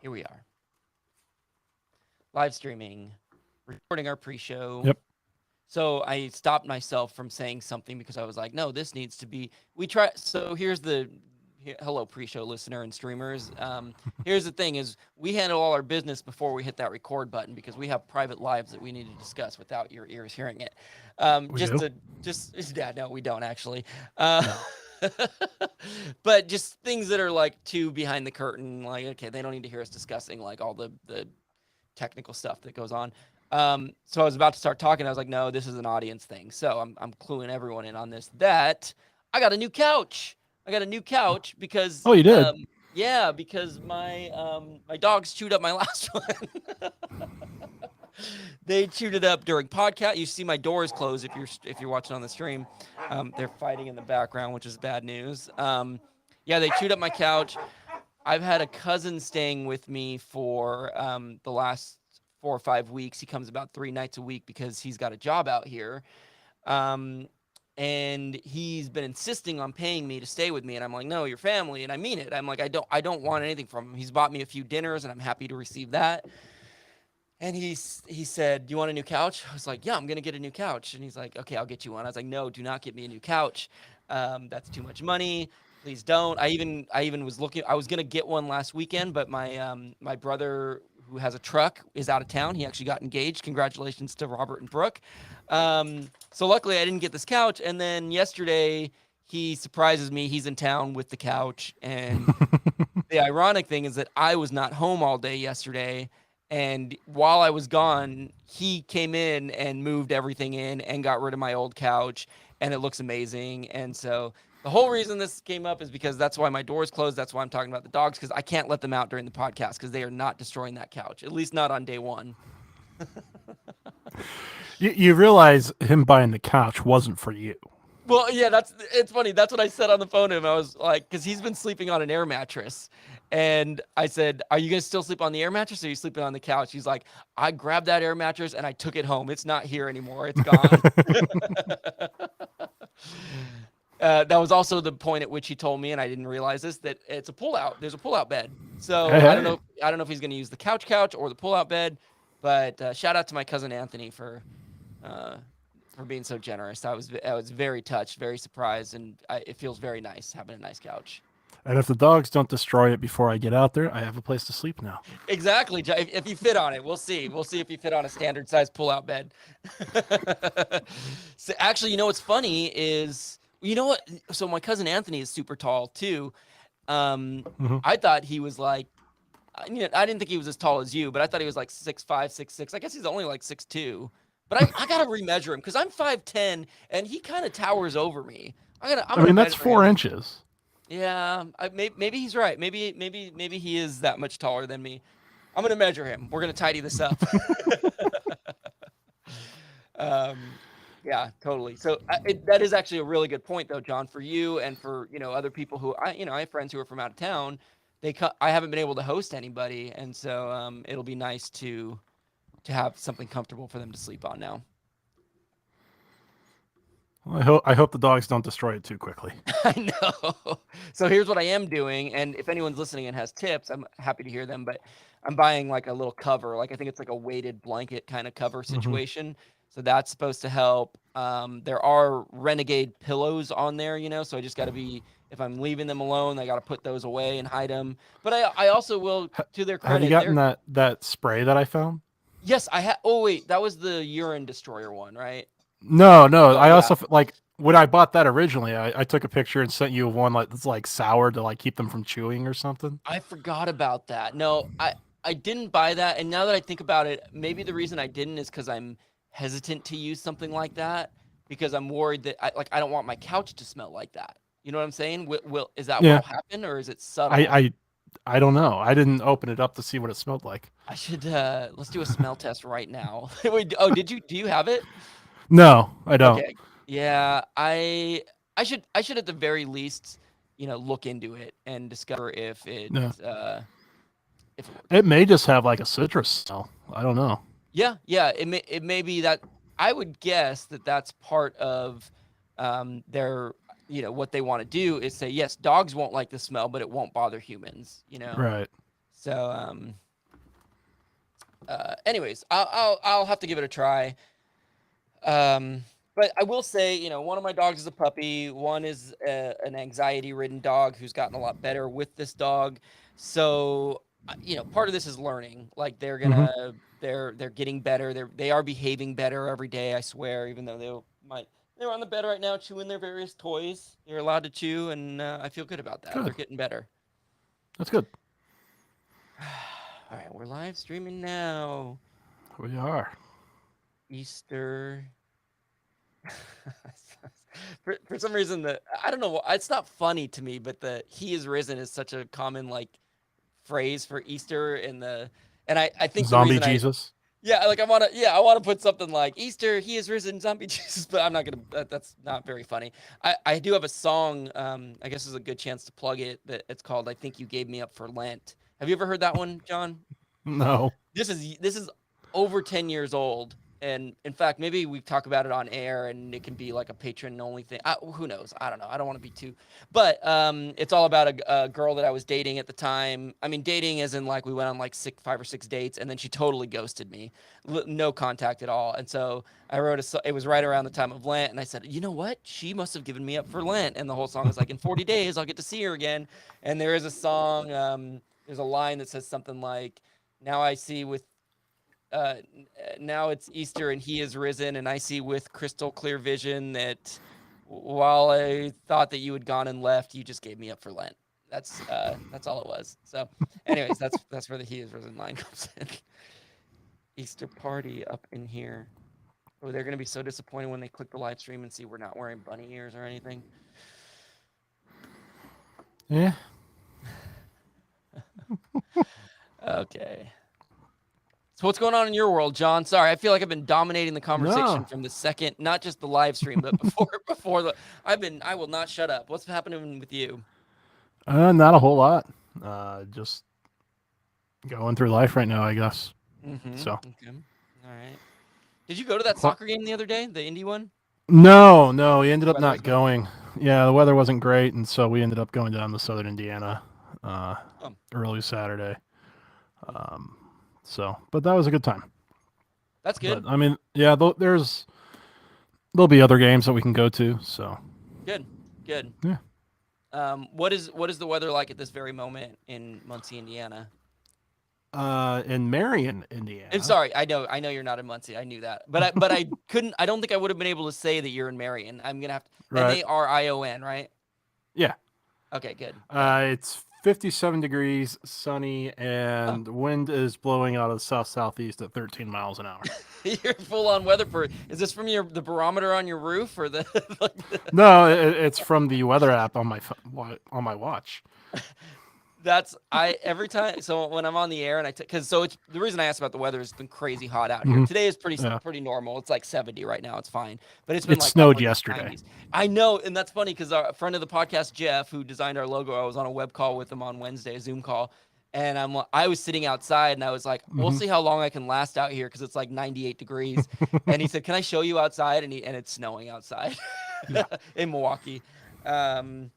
Here we are, live streaming, recording our pre-show. Yep. So I stopped myself from saying something because I was like, no, this needs to be. We try. So here's the. Hello, pre-show listener and streamers. Here's the thing: is we handle all our business before we hit that record button because we have private lives that we need to discuss without your ears hearing it. We do? Yeah, no, we don't actually. Uh, No. but just things that are like too behind the curtain. Like, okay, they don't need to hear us discussing like all the technical stuff that goes on. So I was about to start talking. I was like, no, this is an audience thing. So I'm cluing everyone in on this. That I got a new couch. I got a new couch because Oh, you did? yeah, because my dogs chewed up my last one. They chewed it up during podcast. You see my doors closed if you're watching on the stream. They're fighting in the background, which is bad news. Yeah, they chewed up my couch. I've had a cousin staying with me for the last 4 or 5 weeks. He comes about 3 nights a week because he's got a job out here. Um, and he's been insisting on paying me to stay with me. And I'm like, no, your family. And I mean it. I'm like, I don't want anything from him. He's bought me a few dinners and I'm happy to receive that. And he said, "Do you want a new couch?" I was like, "Yeah, I'm gonna get a new couch." And he's like, "Okay, I'll get you one." I was like, "No, do not get me a new couch. That's too much money. Please don't." I even was looking. I was gonna get one last weekend, but my brother who has a truck is out of town. He actually got engaged. Congratulations to Robert and Brooke. So luckily I didn't get this couch. And then yesterday he surprises me. He's in town with the couch, and the ironic thing is that I was not home all day yesterday. And while I was gone, he came in and moved everything in and got rid of my old couch. And it looks amazing. And so the whole reason this came up is because that's why my door's closed. That's why I'm talking about the dogs, because I can't let them out during the podcast because they are not destroying that couch, at least not on day one. You realize him buying the couch wasn't for you. Well, yeah, it's funny. That's what I said on the phone to him. I was like, because he's been sleeping on an air mattress. And I said, "Are you going to still sleep on the air mattress or are you sleeping on the couch?" He's like, "I grabbed that air mattress and I took it home. It's not here anymore. It's gone." That was also the point at which he told me, and I didn't realize this, that it's a pull-out. There's a pull-out bed. So Hey, I don't hey. know. I don't know if he's going to use the couch or the pull-out bed. But shout out to my cousin Anthony uh, for being so generous. I was very touched, very surprised, and it feels very nice having a nice couch. And if the dogs don't destroy it before I get out there, I have a place to sleep now. Exactly. If you fit on it, we'll see. We'll see if you fit on a standard size pull-out bed. So actually, what's funny is, you know what? So my cousin Anthony is super tall too. Hmm. I thought he was like, I didn't think he was as tall as you, but I thought he was like 6'5", 6'6". I guess he's only like 6'2". But I gotta remeasure him because I'm 5'10", and he kind of towers over me. I'm I gonna mean, that's measure him. 4 inches. Yeah, maybe he's right. Maybe he is that much taller than me. I'm gonna measure him. We're gonna tidy this up. um, yeah, totally. So that is actually a really good point, though, John, for you and for other people who I have friends who are from out of town. I haven't been able to host anybody, and so it'll be nice to have something comfortable for them to sleep on now. Well, I hope the dogs don't destroy it too quickly. I know. So here's what I am doing, and if anyone's listening and has tips, I'm happy to hear them. But I'm buying like a little cover, like I think it's like a weighted blanket kind of cover Hmm. situation. So that's supposed to help. There are Renegade pillows on there, so I just got to be, if I'm leaving them alone, I got to put those away and hide them. But I also will, to their Have you credit, gotten that spray that I found? yes, I had. Oh wait, that was the urine destroyer one, right? No, no. Oh I yeah, also like when I bought that originally. I took a picture and sent you one that's like sour to like keep them from chewing or something. I forgot about that. No, I didn't buy that, and now that I think about it, maybe the reason I didn't is because I'm hesitant to use something like that because I'm worried that I don't want my couch to smell like that. You know what I'm saying? Is that Yeah, what'll happen, or is it I subtle? I I don't know. I didn't open it up to see what it smelled like. I should let's do a smell test right now. Wait, oh, do you have it? No, I don't. Okay. Yeah, I should at the very least, look into it and discover No, if it works. it may just have like a citrus smell. I don't know. Yeah, yeah, it may be that. I would guess that that's part of their, what they want to do is say, yes, dogs won't like the smell, but it won't bother humans. Right. So anyways, I'll have to give it a try. But I will say, you know, one of my dogs is a puppy. One is an anxiety-ridden dog who's gotten a lot better with this dog. So, you know, part of this is learning. Like they're getting better. They are behaving better every day. I swear, even though they're on the bed right now chewing their various toys. They're allowed to chew, and I feel good about that. Good. They're getting better. That's good. All right, we're live streaming now. We are. Easter. For some reason, I don't know. It's not funny to me, but the "He is risen" is such a common like phrase for Easter and I think Zombie the reason Jesus. I want to put something like Easter, He is risen, zombie Jesus, but I'm not gonna. That's not very funny. I do have a song. I guess is a good chance to plug it. That it's called "I Think You Gave Me Up for Lent." Have you ever heard that one, John? No. This is over 10 years old, and in fact maybe we talk about it on air and it can be like a patron only thing. Who knows? I don't know. I don't want to be too, but it's all about a girl that I was dating at the time. I mean, dating as in like we went on like 5 or 6 dates, and then she totally ghosted me, no contact at all. And so I wrote it was right around the time of Lent, and I said, you know what, she must have given me up for Lent. And the whole song is like, in 40 days I'll get to see her again. And there is a song, there's a line that says something like, now I see with now it's Easter and He is risen, and I see with crystal clear vision that while I thought that you had gone and left, you just gave me up for Lent. That's all it was. So anyways, that's where the He is risen line comes in. Easter party up in here. Oh, they're gonna be so disappointed when they click the live stream and see we're not wearing bunny ears or anything. Yeah. Okay. So what's going on in your world, John? Sorry, I feel like I've been dominating the conversation No. from the second, not just the live stream, but before the. I will not shut up. What's happening with you? Not a whole lot. Just going through life right now, I guess. So. Okay. All right. Did you go to that soccer game the other day, the Indy one? No, we ended up Weather not was bad? going. Yeah, the weather wasn't great, and so we ended up going down to Southern Indiana early Saturday. But that was a good time. That's good. But, I mean, yeah, there'll be other games that we can go to. So Good. Yeah. What is the weather like at this very moment in Muncie, Indiana? In Marion, Indiana. I'm sorry. I know you're not in Muncie. I knew that, but I couldn't. I don't think I would have been able to say that you're in Marion. I'm gonna have to. Right. Marion, right? Yeah. Okay. Good. It's 57 degrees, sunny, and wind is blowing out of the southeast at 13 miles an hour. You're full on weather for. Is this from the barometer on your roof or the? No, it's from the weather app on my watch. That's every time. So when I'm on the air and it's the reason I asked about the weather is it's been crazy hot out here. Today is pretty normal. It's like 70 right now. It's fine, but it's been like snowed yesterday. 90s. I know, and that's funny because our friend of the podcast, Jeff, who designed our logo, I was on a web call with him on Wednesday, a Zoom call, and I was sitting outside and I was like, we'll see how long I can last out here because it's like 98 degrees. And he said, can I show you outside? And it's snowing outside in Milwaukee. But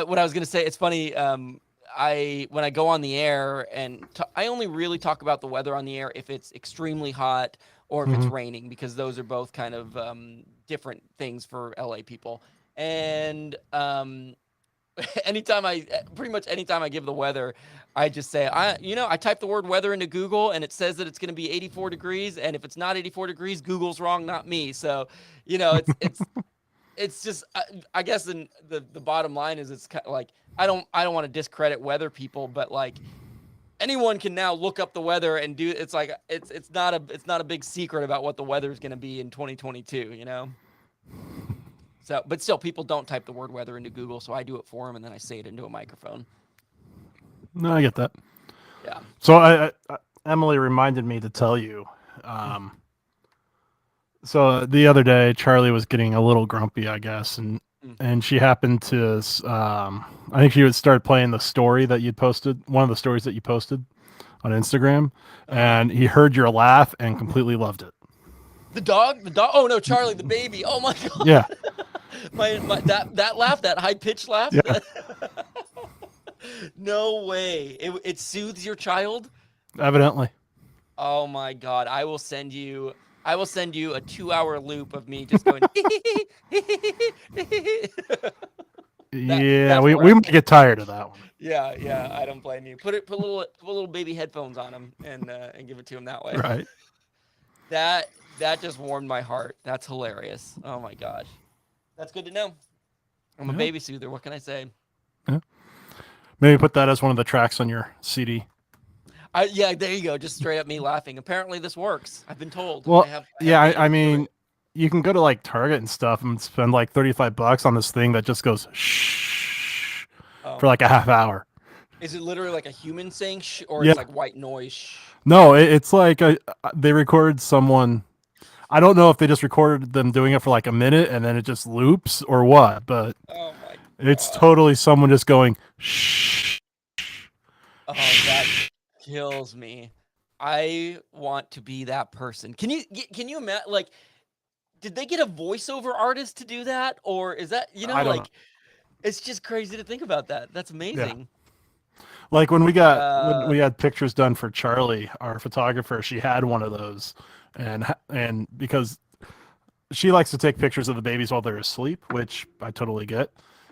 what I was gonna say, it's funny. When I go on the air and I only really talk about the weather on the air if it's extremely hot or if it's raining, because those are both kind of different things for LA people. And anytime I give the weather, I just say, I type the word weather into Google and it says that it's going to be 84 degrees. And if it's not 84 degrees, Google's wrong, not me. So, it's just, I guess the bottom line is it's kind of like, I don't want to discredit weather people, but like anyone can now look up the weather and do. It's like it's not a big secret about what the weather is going to be in 2022. So, but still, people don't type the word weather into Google, so I do it for them and then I say it into a microphone. No, I get that. Yeah. So Emily reminded me to tell you. So the other day, Charlie was getting a little grumpy, I guess, and she happened to, I think she would start playing the story that you'd posted, one of the stories that you posted on Instagram, and he heard your laugh and completely loved it. The dog? Oh no, Charlie, the baby. Oh my God. Yeah. my that laugh, that high pitched laugh. Yeah. No way. It soothes your child? Evidently. Oh my god. I will send you a 2-hour loop of me just going Yeah, that's we might worth it. get tired of that one. Yeah, I don't blame you. Put little baby headphones on him and give it to him that way. Right. That just warmed my heart. That's hilarious. Oh my gosh. That's good to know. I'm a Yeah. baby soother. What can I say? Maybe put that as one of the tracks on your CD. Yeah, there you go. Just straight up me laughing. Apparently this works. I've been told. Well, I have yeah, data I to prove mean, it. you can go to like Target and stuff and spend like $35 on this thing that just goes shh for like a half hour. Is it literally like a human saying shh, or Yeah. it's like white noise shh? No, it's like they recorded someone. I don't know if they just recorded them doing it for like a minute and then it just loops or what, but Oh my it's God. totally someone just going shh. Oh, that kills me. I want to be that person. Can you imagine? Like, did they get a voiceover artist to do that, or is that I don't know. It's just crazy to think about that. That's amazing. Like when we had pictures done for Charlie, our photographer, she had one of those, and because she likes to take pictures of the babies while they're asleep, which I totally get,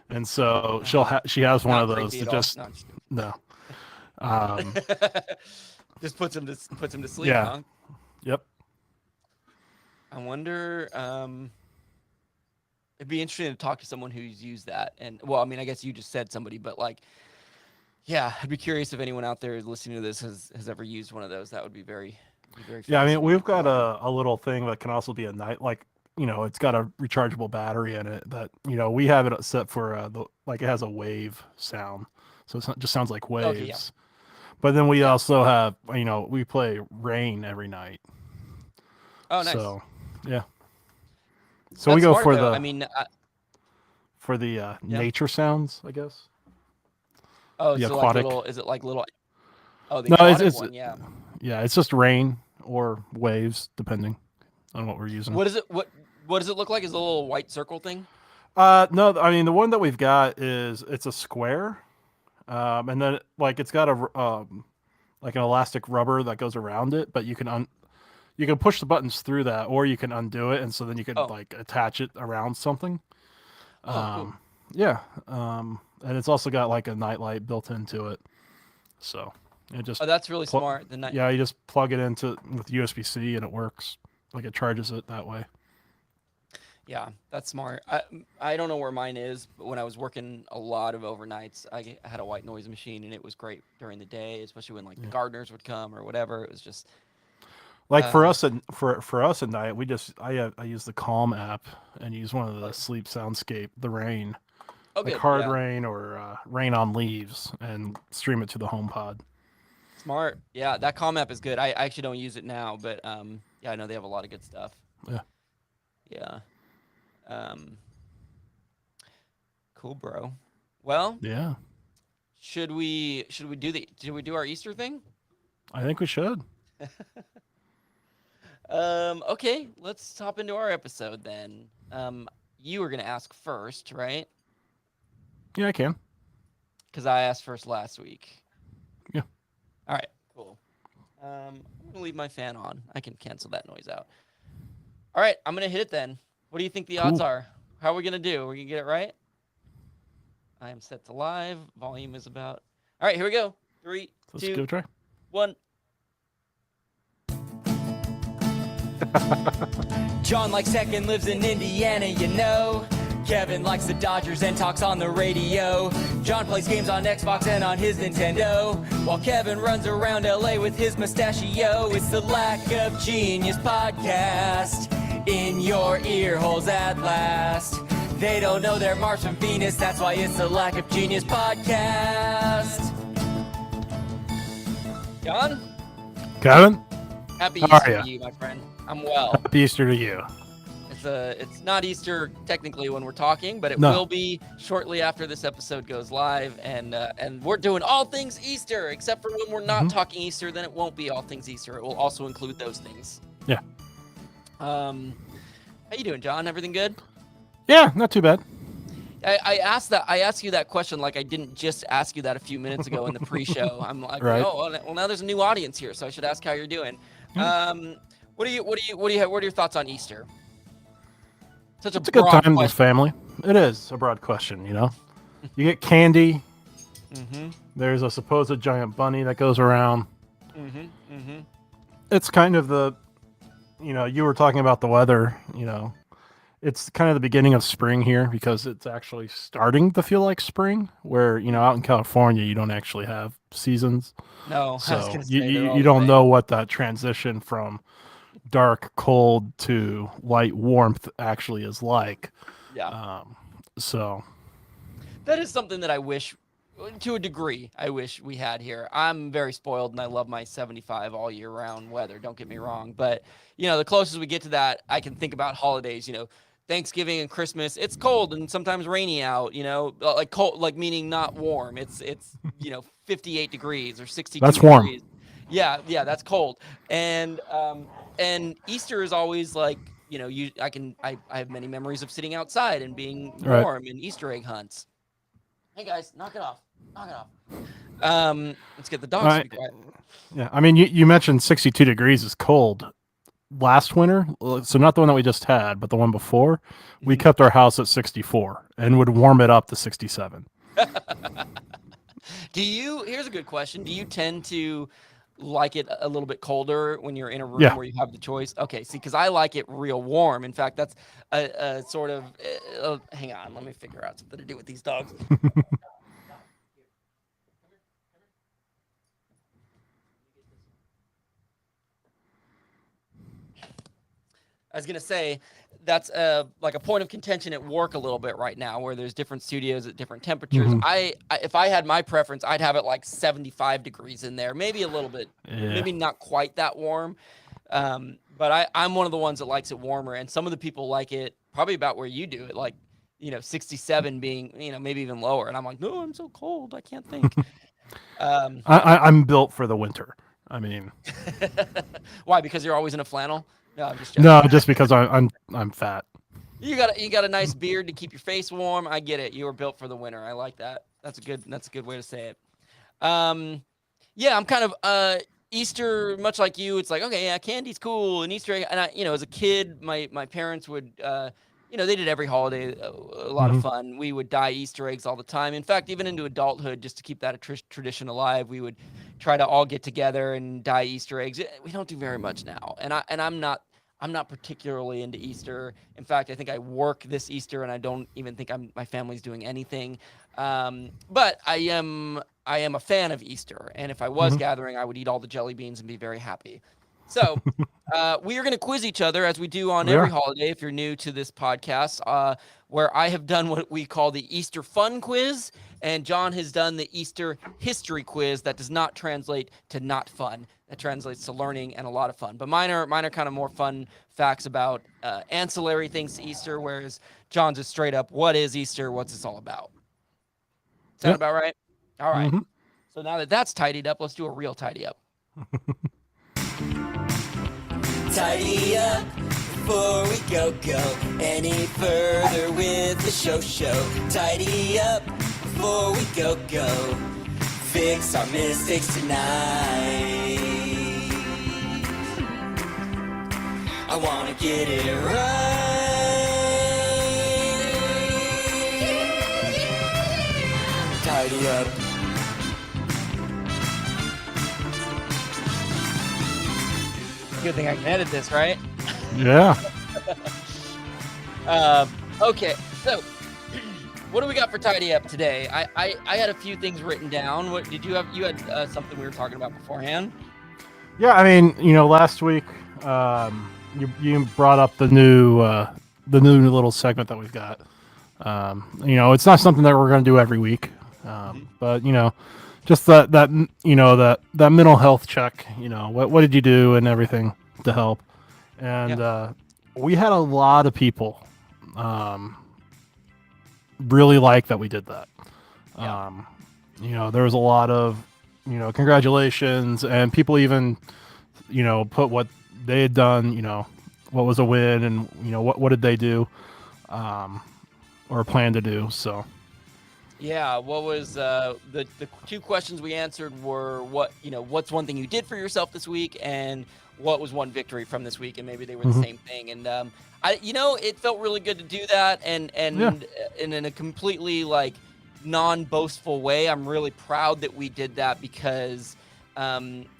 and so she has one Not of those creepy to at all. just No, I'm just kidding. no. Just puts him to sleep, Yeah. huh? Yep. I wonder. It'd be interesting to talk to someone who's used that. And well, I mean, I guess you just said somebody, but like, yeah, I'd be curious if anyone out there listening to this has ever used one of those. That would be very Yeah, I mean, fascinating. we've got a little thing that can also be a night, like, it's got a rechargeable battery in it that, we have it set for like it has a wave sound. So it just sounds like waves. Okay, yeah. But then we Yeah. also have, we play Rain every night. Oh, nice. So, yeah. So That's we go smart, for though. the I mean, nature sounds, I guess. oh, The so aquatic. like is it like little? Oh, the No, aquatic one, yeah. Yeah, it's just rain or waves, depending on what we're using. What is it? What does it look like? Is it a little white circle thing? No, I mean the one that we've got it's a square, and then like it's got like an elastic rubber that goes around it, but you can push the buttons through that, or you can undo it, and so then you can Oh. like attach it around something. Oh, cool. Yeah, and it's also got like a nightlight built into it, so it just Oh, that's really smart. The night. yeah, you just plug it into with USB-C and it works. Like it charges it that way. Yeah, that's smart. I don't know where mine is, but when I was working a lot of overnights, I had a white noise machine, and it was great during the day, especially when like the gardeners would come or whatever. It was just like for us at night, I use the Calm app and use one of the sleep soundscape, the Rain, like Hard Rain or Rain on Leaves, and stream it to the HomePod. Smart. Yeah, that Calm app is good. I actually don't use it now, but yeah, I know they have a lot of good stuff. Yeah. Yeah. Cool, bro. Well, yeah. Should we do our Easter thing? I think we should. Okay, let's hop into our episode then. You were gonna ask first, right? Yeah, I can. Because I asked first last week. Yeah. All right, cool. I'm gonna leave my fan on. I can cancel that noise out. All right, I'm gonna hit it then. What do you think the odds are? How are we gonna do? Are we gonna get it right? I am set to live. Volume is about. All right, here we go. 3, Let's 2, give it a try. 1. John likes tech and lives in Indiana, you know. Kevin likes the Dodgers and talks on the radio. John plays games on Xbox and on his Nintendo, while Kevin runs around LA with his mustachio. It's the Lack of Genius podcast in your ear holes at last. They don't know they're Mars from Venus, that's why it's the Lack of Genius podcast. John? Kevin? Happy How are Easter ya? to you, my friend. I'm well. Happy Easter to you. It's not Easter technically when we're talking, but it No. will be shortly after this episode goes live, and we're doing all things Easter, except for when we're not talking Easter, then it won't be all things Easter. It will also include those things. Yeah. How you doing, John? Everything good? Yeah, not too bad. I asked you that question like I didn't just ask you that a few minutes ago in the pre-show. I'm like, Right. oh, well now there's a new audience here, so I should ask how you're doing. What do you have? What are your thoughts on Easter? Such It's a good broad time with question. family. It is a broad question, you know. You get candy. Mm-hmm. There's a supposed giant bunny that goes around. Mm-hmm. Mm-hmm. It's kind of the, you know, you were talking about the weather, you know. It's kind of the beginning of spring here because it's actually starting to feel like spring, where, you know, out in California, you don't actually have seasons. No, I was So gonna you, say they're you, all you the don't same. know what that transition from dark, cold to light warmth actually is like. Yeah. So That is something that I wish, to a degree, I wish we had here. I'm very spoiled and I love my 75 all year round weather. Don't get me wrong. But, you know, the closest we get to that, I can think about holidays, you know, Thanksgiving and Christmas. It's cold and sometimes rainy out, you know, like cold, like meaning not warm. It's, 58 degrees or 62 that's warm. degrees. Yeah, that's cold. And Easter is always like, you know, I have many memories of sitting outside and being Right. warm and Easter egg hunts. Hey guys, knock it off. Knock it off. Let's get the dogs to be quiet. Yeah. I mean, you mentioned 62 degrees is cold. Last winter, so not the one that we just had, but the one before, we Mhm. kept our house at 64 and would warm it up to 67. Here's a good question. Do you tend to like it a little bit colder when you're in a room Yeah. where you have the choice? Okay, see, because I like it real warm. In fact, that's a sort of, hang on, let me figure out something to do with these dogs. I was gonna say that's like a point of contention at work a little bit right now, where there's different studios at different temperatures. Mhm. If I had my preference, I'd have it like 75 degrees in there, maybe a little bit, Yeah. maybe not quite that warm. But I'm one of the ones that likes it warmer, and some of the people like it probably about where you do it, like 67 being maybe even lower, and I'm like, no, I'm so cold, I can't think. I'm built for the winter. I mean, Why? Because you're always in a flannel? No, I'm just joking. no, just because I'm fat. You got a nice beard to keep your face warm. I get it. You were built for the winter. I like that. That's a good way to say it. Yeah, I'm kind of Easter, much like you. It's like, okay, yeah, candy's cool and Easter egg. And as a kid, my parents would they did every holiday a lot of Mhm. fun. We would dye Easter eggs all the time. In fact, even into adulthood, just to keep that tradition alive, we would try to all get together and dye Easter eggs. We don't do very much now, and I'm not particularly into Easter. In fact, I think I work this Easter, and I don't even think my family's doing anything. But I am a fan of Easter, and if I was Mhm. gathering, I would eat all the jelly beans and be very happy. So we are going to quiz each other as we do on We every are. holiday. If you're new to this podcast, where I have done what we call the Easter Fun Quiz, and John has done the Easter History Quiz. That does not translate to not fun. That translates to learning and a lot of fun. But mine are kind of more fun facts about ancillary things to Easter, whereas John's is straight up, what is Easter? What's this all about? Sound Yep. about right? All right. Mhm. So now that that's tidied up, let's do a real tidy up. Tidy up before we go any further with the show. Tidy up before we go fix our mistakes tonight. I wanna get it right. Tidy up. Good thing I can edit this, right? Yeah. Okay, so what do we got for tidy up today? I had a few things written down. What did you have? You had something we were talking about beforehand. Yeah. I mean, last week, you brought up the new little segment that we've got. It's not something that we're going to do every week, but just that mental health check. What did you do and everything to help, and we had a lot of people really like that we did that. Yeah. There was a lot of congratulations, and people even put what they had done, what was a win, and what did they do. or plan to do. So Yeah, what was the two questions we answered were what's one thing you did for yourself this week, and what was one victory from this week, and maybe they were the same thing. And it felt really good to do that, and in a completely like non-boastful way. I'm really proud that we did that because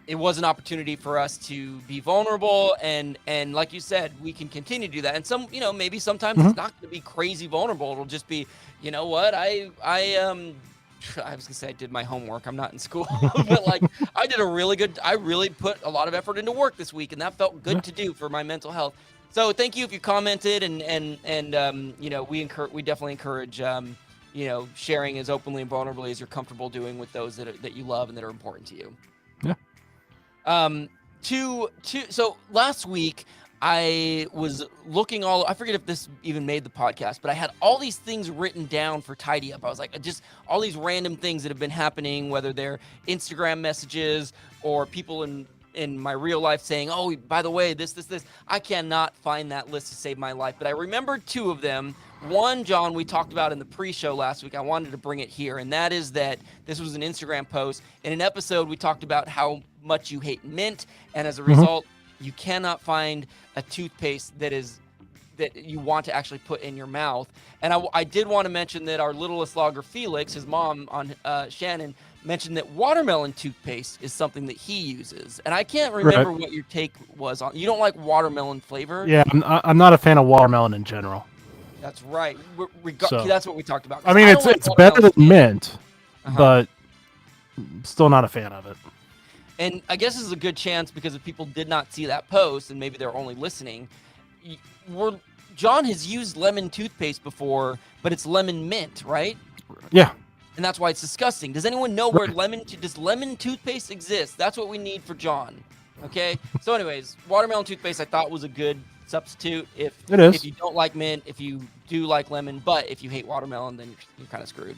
it was an opportunity for us to be vulnerable, and like you said, we can continue to do that. And maybe sometimes it's not going to be crazy vulnerable. It'll just be, you know what, I was gonna say I did my homework. I'm not in school, but like I really put a lot of effort into work this week, and that felt good to do for my mental health. So thank you if you commented, and we definitely encourage sharing as openly and vulnerably as you're comfortable doing with those that you love and that are important to you. Yeah. So last week I was looking I forget if this even made the podcast, but I had all these things written down for Tidy Up. I was like, just all these random things that have been happening, whether they're Instagram messages or people in my real life saying, oh, by the way, this. I cannot find that list to save my life, but I remembered two of them. One, John, we talked about in the pre-show last week. I wanted to bring it here, and that is that this was an Instagram post. In an episode, we talked about how much you hate mint, and as a result, you cannot find a toothpaste that you want to actually put in your mouth. And I did want to mention that our littlest logger, Felix, his mom, Shannon, mentioned that watermelon toothpaste is something that he uses. And I can't remember what your take was on. You don't like watermelon flavor? Yeah, I'm not a fan of watermelon in general. That's right. That's what we talked about. I mean, it's better than mint, but still not a fan of it. And I guess this is a good chance, because if people did not see that post and maybe they're only listening, John has used lemon toothpaste before, but it's lemon mint, right? Yeah. And that's why it's disgusting. Does anyone know where does lemon toothpaste exist? That's what we need for John. Okay. So anyways, watermelon toothpaste I thought was a good substitute if you don't like mint, if you do like lemon, but if you hate watermelon, then you're kind of screwed.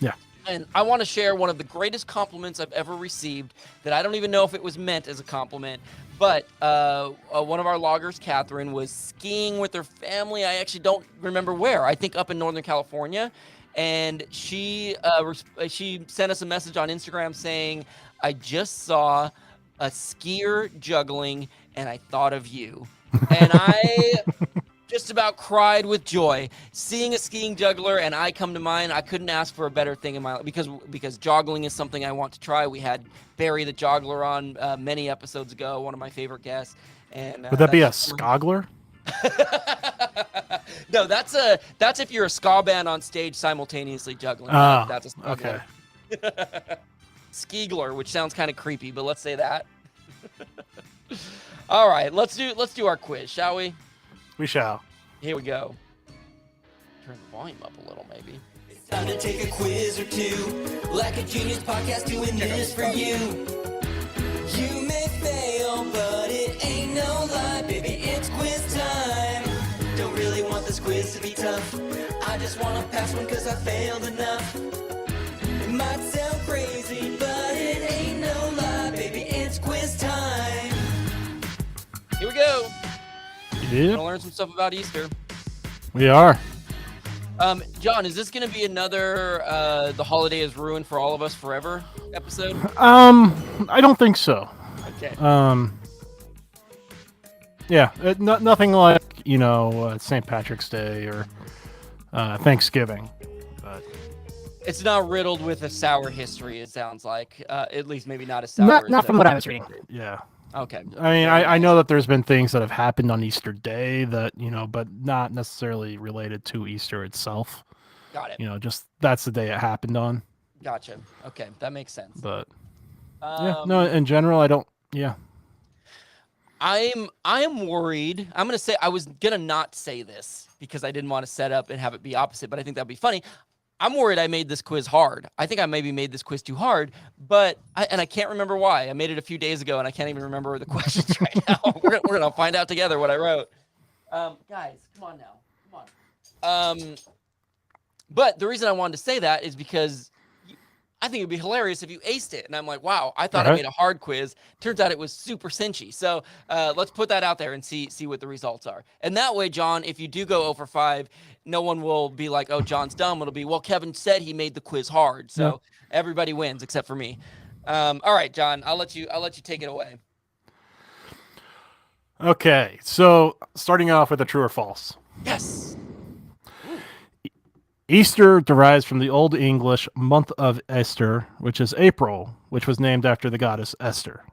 Yeah. And I want to share one of the greatest compliments I've ever received that I don't even know if it was meant as a compliment, but one of our loggers, Catherine, was skiing with her family. I actually don't remember where. I think up in Northern California. And she sent us a message on Instagram saying, I just saw a skier juggling and I thought of you. And I just about cried with joy. Seeing a skiing juggler and I come to mind, I couldn't ask for a better thing in my life, because joggling is something I want to try. We had Barry the Joggler on many episodes ago, one of my favorite guests. And would that be a skogler? No, that's if you're a ska band on stage simultaneously juggling. That's a skogler. Okay. Skeegler, which sounds kind of creepy, but let's say that. All right, let's do our quiz, shall we? We shall. Here we go. Turn the volume up a little, maybe. It's time to take a quiz or two. Like a genius podcast doing this for you. You may fail, but it ain't no lie, baby. It's quiz time. Don't really want this quiz to be tough. I just want to pass one because I failed enough. It might sound crazy, but it ain't no lie, baby. It's quiz time. Here we go. Yeah. Gonna learn some stuff about Easter. We are. John, is this gonna be another "The Holiday is Ruined for All of Us Forever" episode? I don't think so. Okay. Yeah, nothing like St. Patrick's Day or Thanksgiving, but it's not riddled with a sour history. It sounds like, at least maybe not as sour. Not from what I was reading. Yeah. Okay. I mean, I know that there's been things that have happened on Easter Day that, but not necessarily related to Easter itself. Got it. Just that's the day it happened on. Gotcha. Okay, that makes sense. But yeah, no, in general, I don't. Yeah. I am worried. I was gonna not say this because I didn't want to set up and have it be opposite, but I think that'd be funny. I'm worried I made this quiz hard. I think I maybe made this quiz too hard, but I can't remember why. I made it a few days ago, and I can't even remember the questions right now. We're gonna find out together what I wrote. Guys, come on now, come on. But the reason I wanted to say that is because I think it'd be hilarious if you aced it. And I'm like, wow, I thought I Right. made a hard quiz. Turns out it was super cinchy. So let's put that out there and see what the results are. And that way, John, if you do go 0 for 5, no one will be like, oh, John's dumb. It'll be, well, Kevin said he made the quiz hard. So everybody wins except for me. All right, John, I'll let you take it away. Okay, so starting off with a true or false. Yes. Easter derives from the Old English month of Esther, which is April, which was named after the goddess Esther.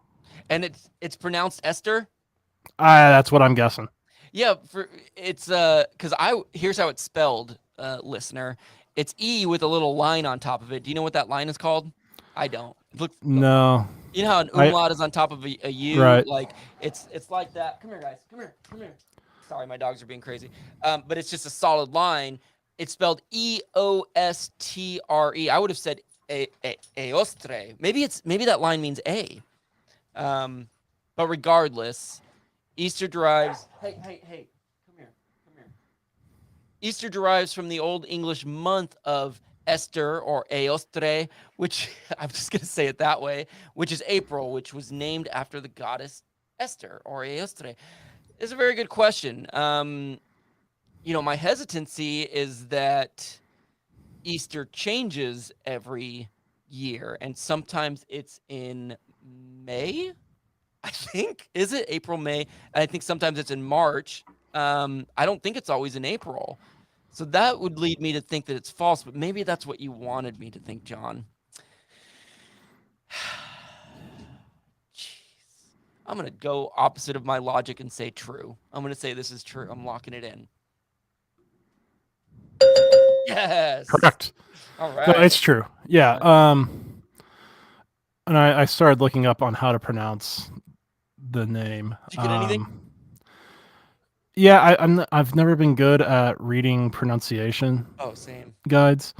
And it's pronounced Esther. That's what I'm guessing. Yeah, it's because here's how it's spelled, listener. It's E with a little line on top of it. Do you know what that line is called? I don't. No. You know how an umlaut is on top of a U? Right. Like it's like that. Come here, guys. Come here. Sorry, my dogs are being crazy. But it's just a solid line. It's spelled Eostre. I would have said Eostre. Maybe that line means A. But regardless, Easter derives. Hey! Come here. Easter derives from the Old English month of Esther or Eostre, which I'm just going to say it that way, which is April, which was named after the goddess Esther or Eostre. It's a very good question. My hesitancy is that Easter changes every year, and sometimes it's in May, I think. Is it April, May? And I think sometimes it's in March. I don't think it's always in April. So that would lead me to think that it's false, but maybe that's what you wanted me to think, John. Jeez. I'm going to go opposite of my logic and say true. I'm going to say this is true. I'm locking it in. Yes. Correct. All right. No, it's true. Yeah. And I started looking up on how to pronounce the name. Did you get anything? Yeah, I've never been good at reading pronunciation Same. guides,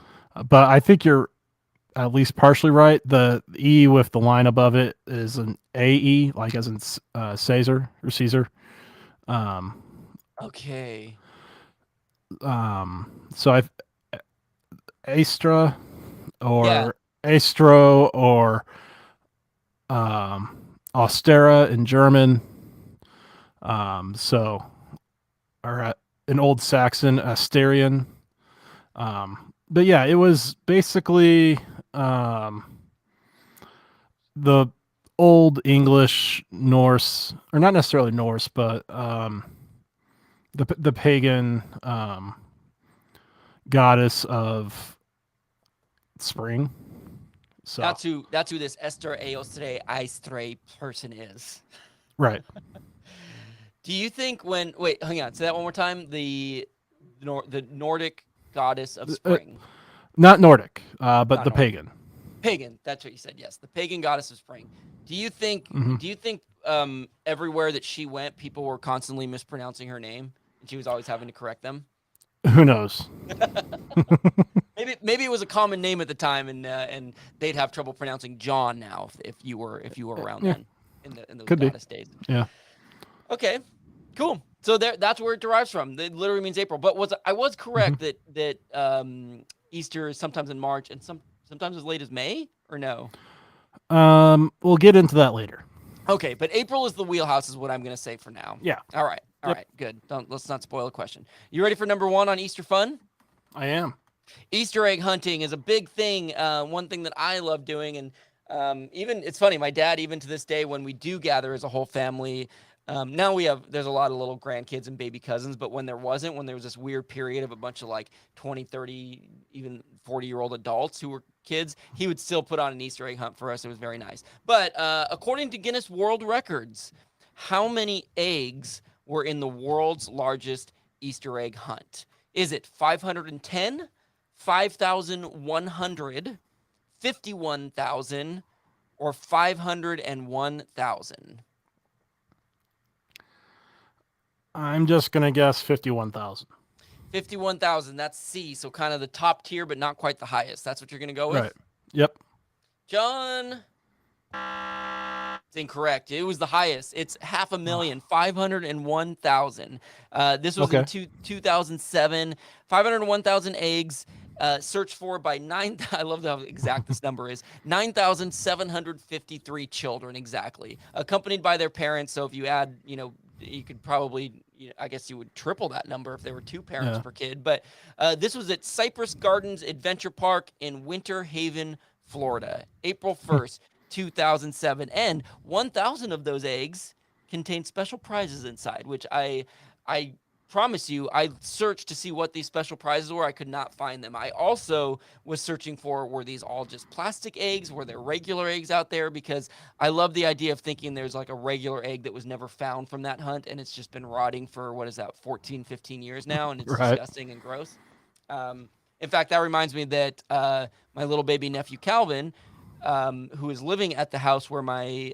but I think you're at least partially right. The E with the line above it is an AE, like as in Caesar or Caesar. Okay. So I've Astra or Astro or Austera in German. Or in Old Saxon, Asterian. But yeah, it was basically the Old English Norse, or not necessarily Norse, but the pagan goddess of spring. So That's who this Esther Eostre Aistre person is. right. Do you think wait, hang on, say that one more time. The Nordic goddess of spring. Not Nordic, but Not the Nordic. pagan. Pagan, that's what you said. Yes, the pagan goddess of spring. Do you think everywhere that she went, people were constantly mispronouncing her name, and she was always having to correct them? Who knows? Maybe it was a common name at the time, and they'd have trouble pronouncing John now if you were around then in those goddess days. Yeah. Okay, cool. So that's where it derives from. It literally means April. But I was correct that Easter is sometimes in March and sometimes as late as May, or no? We'll get into that later. Okay, but April is the wheelhouse, is what I'm going to say for now. Yeah. All right, good. Let's not spoil the question. You ready for number 1 on Easter fun? I am. Easter egg hunting is a big thing. One thing that I love doing, and even it's funny. My dad, even to this day, when we do gather as a whole family. Now there's a lot of little grandkids and baby cousins, but when there was this weird period of a bunch of like 20, 30, even 40-year-old adults who were kids, he would still put on an Easter egg hunt for us. It was very nice. But according to Guinness World Records, how many eggs were in the world's largest Easter egg hunt? Is it 510, 5,100, 51,000, or 501,000? I'm just gonna guess 51,000. 51,000. That's C. So kind of the top tier, but not quite the highest. That's what you're gonna go with. Right. Yep. John. It's incorrect. It was the highest. It's 500,000, 501,000. This was in 2007. 501,000 eggs. searched for by I love how exact this number is, 9,753 children exactly, accompanied by their parents. So if you add, you could probably, I guess you would triple that number if there were 2 parents Yeah. per kid. But this was at Cypress Gardens Adventure Park in Winter Haven, Florida, April 1st, 2007. And 1,000 of those eggs contained special prizes inside, which I promise you, I searched to see what these special prizes were. I could not find them. I also was searching for, were these all just plastic eggs? Were there regular eggs out there? Because I love the idea of thinking there's like a regular egg that was never found from that hunt, and it's just been rotting for, 15 years now, and it's Right. disgusting and gross. In fact, that reminds me that my little baby nephew Calvin, who is living at the house where my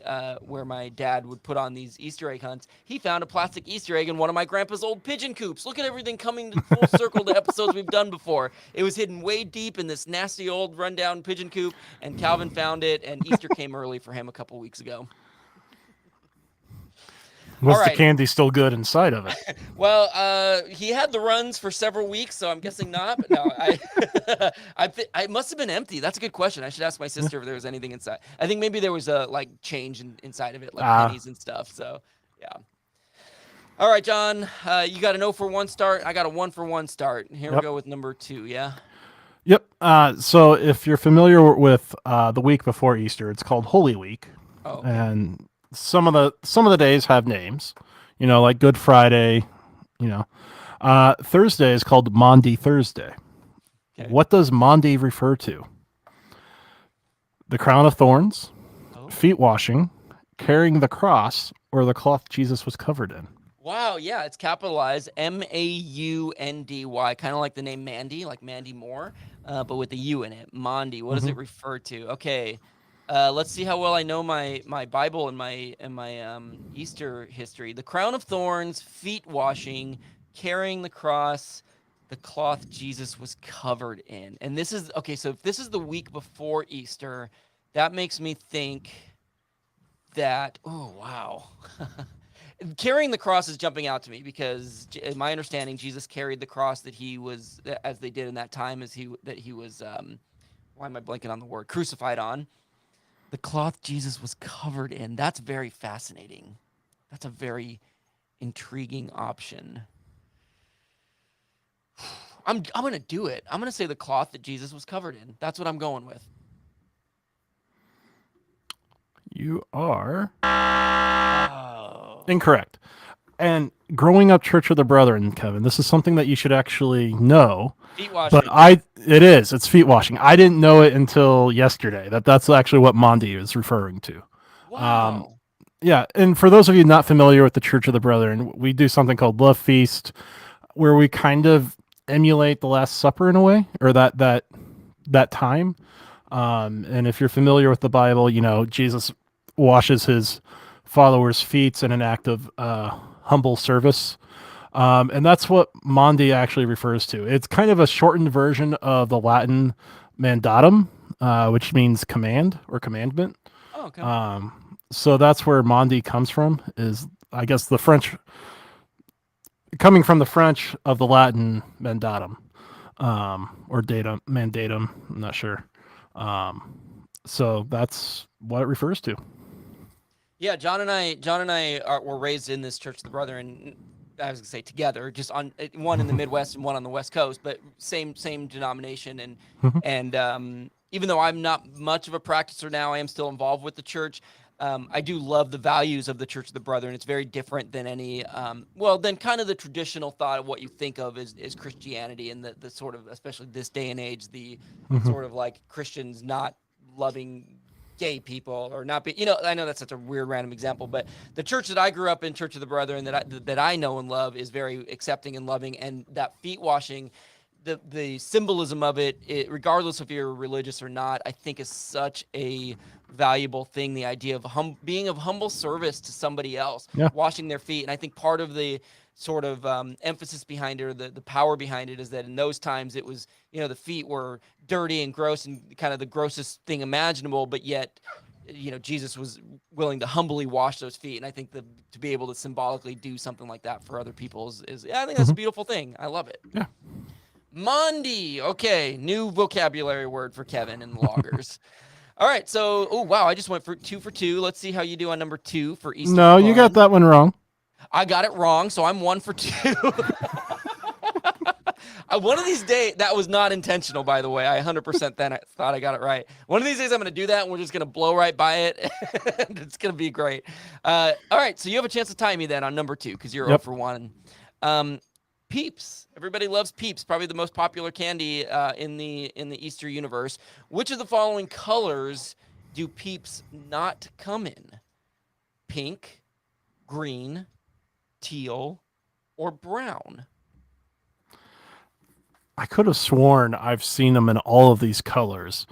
dad would put on these Easter egg hunts, he found a plastic Easter egg in one of my grandpa's old pigeon coops. Look at everything coming to full circle to episodes we've done before. It was hidden way deep in this nasty old rundown pigeon coop, and Calvin found it, and Easter came early for him a couple weeks ago. Was All the right. candy still good inside of it? Well, he had the runs for several weeks, so I'm guessing not. But no, I must have been empty. That's a good question. I should ask my sister if there was anything inside. I think maybe there was a change inside of it, like pennies and stuff. So, yeah. All right, John, you got an 0 for 1 start. I got a 1 for 1 start. Here we Yep. go with number 2. Yeah. Yep. So if you're familiar with the week before Easter, it's called Holy Week, Oh, okay. and some of the days have names, like Good Friday. Thursday is called Maundy Thursday. Okay. What does Maundy refer to? The crown of thorns, Oh. feet washing, carrying the cross, or the cloth Jesus was covered in. Wow, yeah, it's capitalized Maundy, kind of like the name Mandy, like Mandy Moore, but with the U in it. Maundy. What does it refer to? Okay, let's see how well I know my Bible and my Easter history. The crown of thorns, feet washing, carrying the cross, the cloth Jesus was covered in. And this is okay. So if this is the week before Easter, that makes me think that. Oh wow. Carrying the cross is jumping out to me because, in my understanding, Jesus carried the cross that he was, as they did in that time, that he was. Why am I blanking on the word? Crucified on. The cloth Jesus was covered in. That's very fascinating. That's a very intriguing option. I'm gonna do it. I'm gonna say the cloth that Jesus was covered in. That's what I'm going with. You are Oh. incorrect. And growing up Church of the Brethren, Kevin, this is something that you should actually know. Feet washing. But it's feet washing. I didn't know it until yesterday. That's actually what Maundy is referring to. Wow. Yeah, and for those of you not familiar with the Church of the Brethren, we do something called Love Feast, where we kind of emulate the Last Supper in a way, or that time. And if you're familiar with the Bible, Jesus washes his followers' feet in an act of humble service. And that's what Maundy actually refers to. It's kind of a shortened version of the Latin mandatum, which means command or commandment. Oh, okay. So that's where Maundy comes from, is I guess the French, coming from the French of the Latin mandatum, or mandatum, I'm not sure. So that's what it refers to. Yeah, John and I were raised in this Church of the Brethren. I was gonna say together, just on one in the Midwest and one on the West Coast, but same denomination. And even though I'm not much of a practicer now, I am still involved with the church. I do love the values of the Church of the Brethren. It's very different than any, than kind of the traditional thought of what you think of as Christianity, and the sort of, especially this day and age, the sort of like Christians not loving gay people or not be, I know that's such a weird random example, but the church that I grew up in, Church of the Brethren, that I know and love, is very accepting and loving. And that feet washing, the symbolism of it, regardless if you're religious or not, I think is such a valuable thing. The idea of being of humble service to somebody else, washing their feet. And I think part of the sort of emphasis behind it, or the power behind it, is that in those times it was, the feet were dirty and gross and kind of the grossest thing imaginable, but yet, Jesus was willing to humbly wash those feet. And I think to be able to symbolically do something like that for other people is I think that's a beautiful thing. I love it. Yeah. Monday. Okay, new vocabulary word for Kevin and the loggers. All right, so oh wow, I just went for 2 for 2. Let's see how you do on number 2 for Easter No, you got fun. that one wrong. I got it wrong, so I'm 1 for 2. One of these days, that was not intentional, by the way. I 100% then I thought I got it right. One of these days, I'm going to do that, and we're just going to blow right by it. It's going to be great. All right, so you have a chance to tie me then on number 2 because you're 0 for 1. Peeps. Everybody loves Peeps. Probably the most popular candy in the Easter universe. Which of the following colors do Peeps not come in? Pink, green, teal, or brown? I could have sworn I've seen them in all of these colors,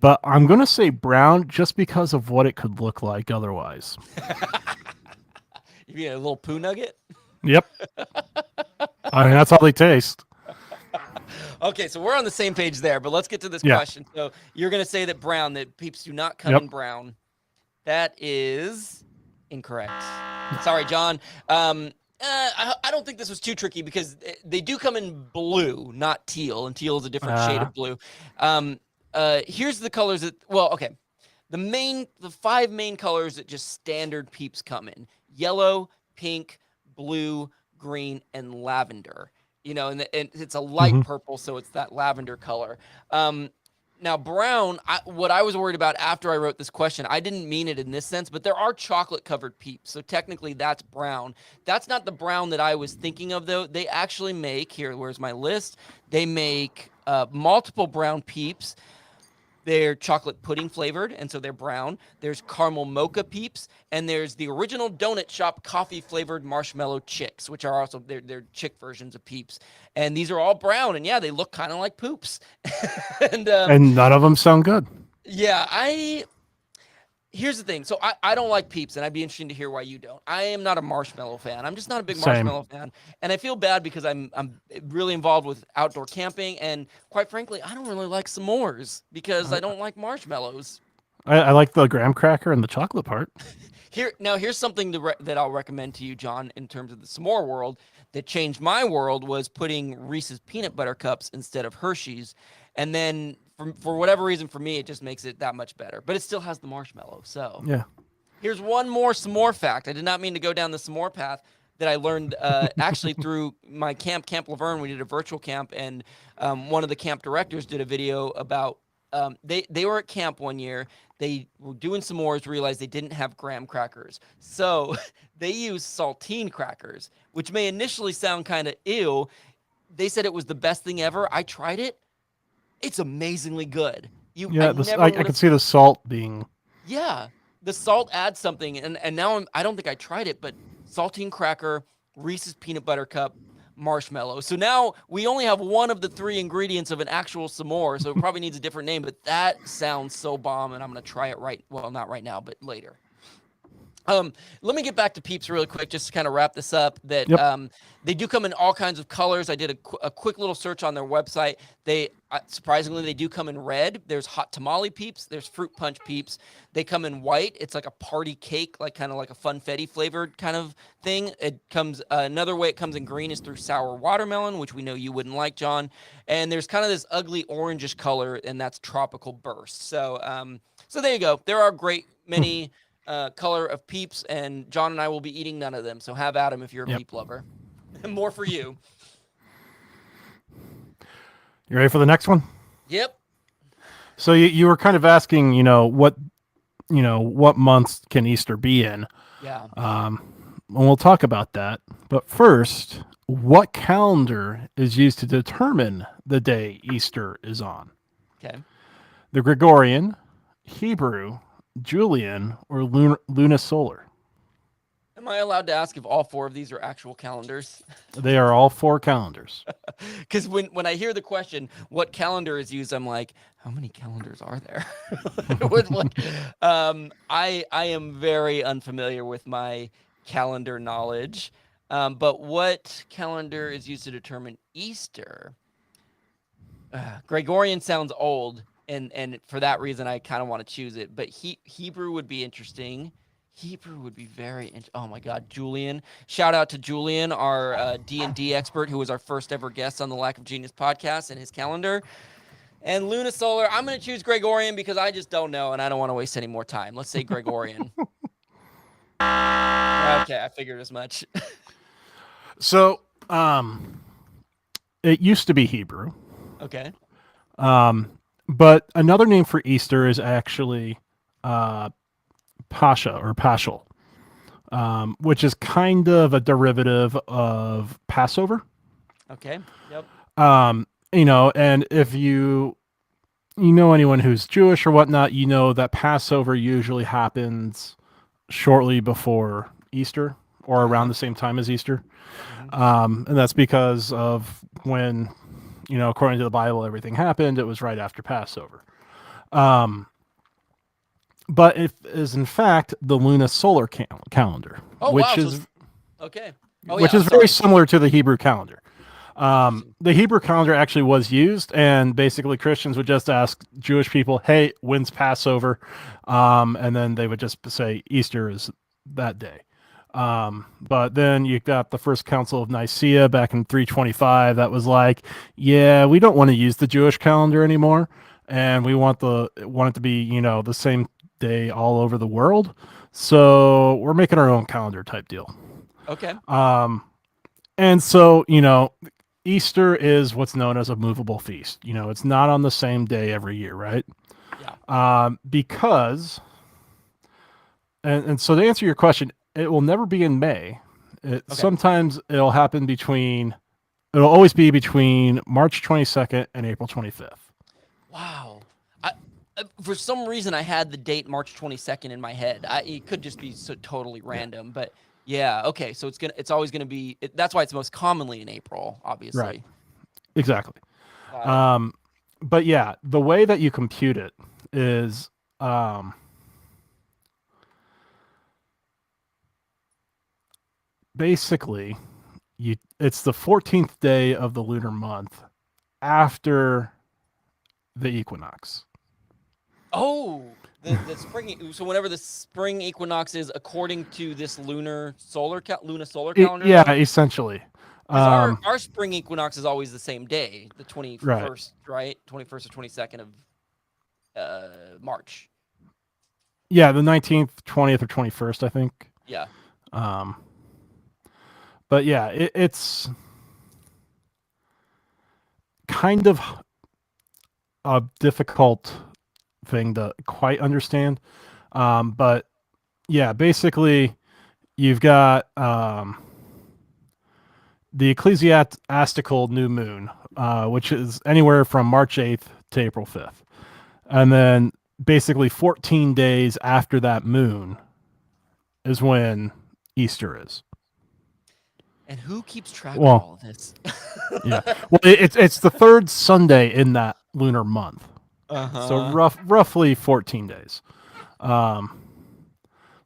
but I'm going to say brown just because of what it could look like otherwise. You mean a little poo nugget? Yep. I mean, that's how they taste. Okay, so we're on the same page there, but let's get to this Yeah. question. So you're going to say that brown, that Peeps do not come Yep. in brown. That is incorrect. Sorry, John. I don't think this was too tricky because they do come in blue, not teal, and teal is a different shade of blue. Here's the colors that, well, okay. The 5 main colors that just standard Peeps come in: yellow, pink, blue, green, and lavender. You know, and it's a light purple, so it's that lavender color. Now, brown, what I was worried about after I wrote this question, I didn't mean it in this sense, but there are chocolate-covered Peeps, so technically that's brown. That's not the brown that I was thinking of, though. They actually make, here, where's my list? They make multiple brown Peeps. They're chocolate pudding flavored, and so they're brown. There's caramel mocha Peeps, and there's the original donut shop coffee flavored marshmallow chicks, which are also they're chick versions of Peeps. And these are all brown, and yeah, they look kind of like poops. and none of them sound good. yeah, here's the thing. So I don't like Peeps, and I'd be interested to hear why you don't. I am not a marshmallow fan. I'm just not a big Same. marshmallow fan, and I feel bad because I'm really involved with outdoor camping, and quite frankly, I don't really like s'mores because I don't like marshmallows. I like the graham cracker and the chocolate part. Here's something that I'll recommend to you, John, in terms of the s'more world that changed my world was putting Reese's peanut butter cups instead of Hershey's, and then for whatever reason, for me, it just makes it that much better. But it still has the marshmallow. So Yeah. here's one more s'more fact. I did not mean to go down the s'more path that I learned actually through my Camp Laverne. We did a virtual camp, and one of the camp directors did a video about they were at camp one year. They were doing s'mores, realized they didn't have graham crackers. So they used saltine crackers, which may initially sound kind of ew. They said it was the best thing ever. I tried it. It's amazingly good. Yeah, I can see the salt being. Yeah, the salt adds something, and now I don't think I tried it, but saltine cracker, Reese's peanut butter cup, marshmallow. So now we only have one of the 3 ingredients of an actual s'more, so it probably needs a different name, but that sounds so bomb, and I'm going to try it not right now, but later. Let me get back to Peeps really quick, just to kind of wrap this up. That they do come in all kinds of colors. I did a quick little search on their website. They surprisingly they do come in red. There's hot tamale Peeps. There's fruit punch Peeps. They come in white. It's like a party cake, like kind of like a funfetti flavored kind of thing. It comes another way it comes in green is through sour watermelon, which we know you wouldn't like, John. And there's kind of this ugly orangish color, and that's tropical burst. So so there you go. There are great many. Color of Peeps, and John and I will be eating none of them. So have at 'em if you're a Peep lover. More for you. You ready for the next one? Yep. So you were kind of asking, what months can Easter be in? Yeah. And we'll talk about that. But first, what calendar is used to determine the day Easter is on? Okay. The Gregorian, Hebrew, Julian, or lunisolar? Am I allowed to ask if all 4 of these are actual calendars? They are all 4 calendars. Because when I hear the question, what calendar is used, I'm like, how many calendars are there? I am very unfamiliar with my calendar knowledge. But what calendar is used to determine Easter? Gregorian sounds old. And for that reason, I kind of want to choose it. But Hebrew would be interesting. Hebrew would be oh my God, Julian. Shout out to Julian, our D&D expert, who was our first ever guest on the Lack of Genius podcast and his calendar. And Lunisolar, I'm going to choose Gregorian because I just don't know and I don't want to waste any more time. Let's say Gregorian. Okay, I figured as much. So, it used to be Hebrew. Okay. But another name for Easter is actually Pascha or Paschal, which is kind of a derivative of Passover. Okay. Yep. And if you know anyone who's Jewish or whatnot, you know that Passover usually happens shortly before Easter or around the same time as Easter. And that's because of when, according to the Bible, everything happened. It was right after Passover. But it is in fact the lunisolar calendar, which is okay. which is very similar to the Hebrew calendar. The Hebrew calendar actually was used, and basically Christians would just ask Jewish people, "Hey, when's Passover?" And then they would just say Easter is that day. But then you got the First Council of Nicaea back in 325. That was like, yeah, we don't want to use the Jewish calendar anymore, and we want it to be the same day all over the world. So we're making our own calendar type deal. Okay. And so Easter is what's known as a movable feast. It's not on the same day every year, right? Yeah. Because, and so to answer your question, it will never be in May. Sometimes it'll always be between March 22nd and April 25th. Wow. For some reason, I had the date March 22nd in my head. It could just be so totally random, but yeah. Okay. So it's always gonna be. That's why it's most commonly in April, obviously. Right. Exactly. But yeah, the way that you compute it is, basically, it's the 14th day of the lunar month after the equinox. Oh, the spring. So whenever the spring equinox is, according to this lunisolar calendar. Yeah, essentially. Our spring equinox is always the same day, the 21st, right? 21st or 22nd of March. Yeah, the 19th, 20th, or 21st, I think. Yeah. But yeah, it's kind of a difficult thing to quite understand. But yeah, basically you've got the ecclesiastical new moon, which is anywhere from March 8th to April 5th. And then basically 14 days after that moon is when Easter is. And who keeps track of all of this? Yeah. Well, it's the third Sunday in that lunar month. So roughly 14 days.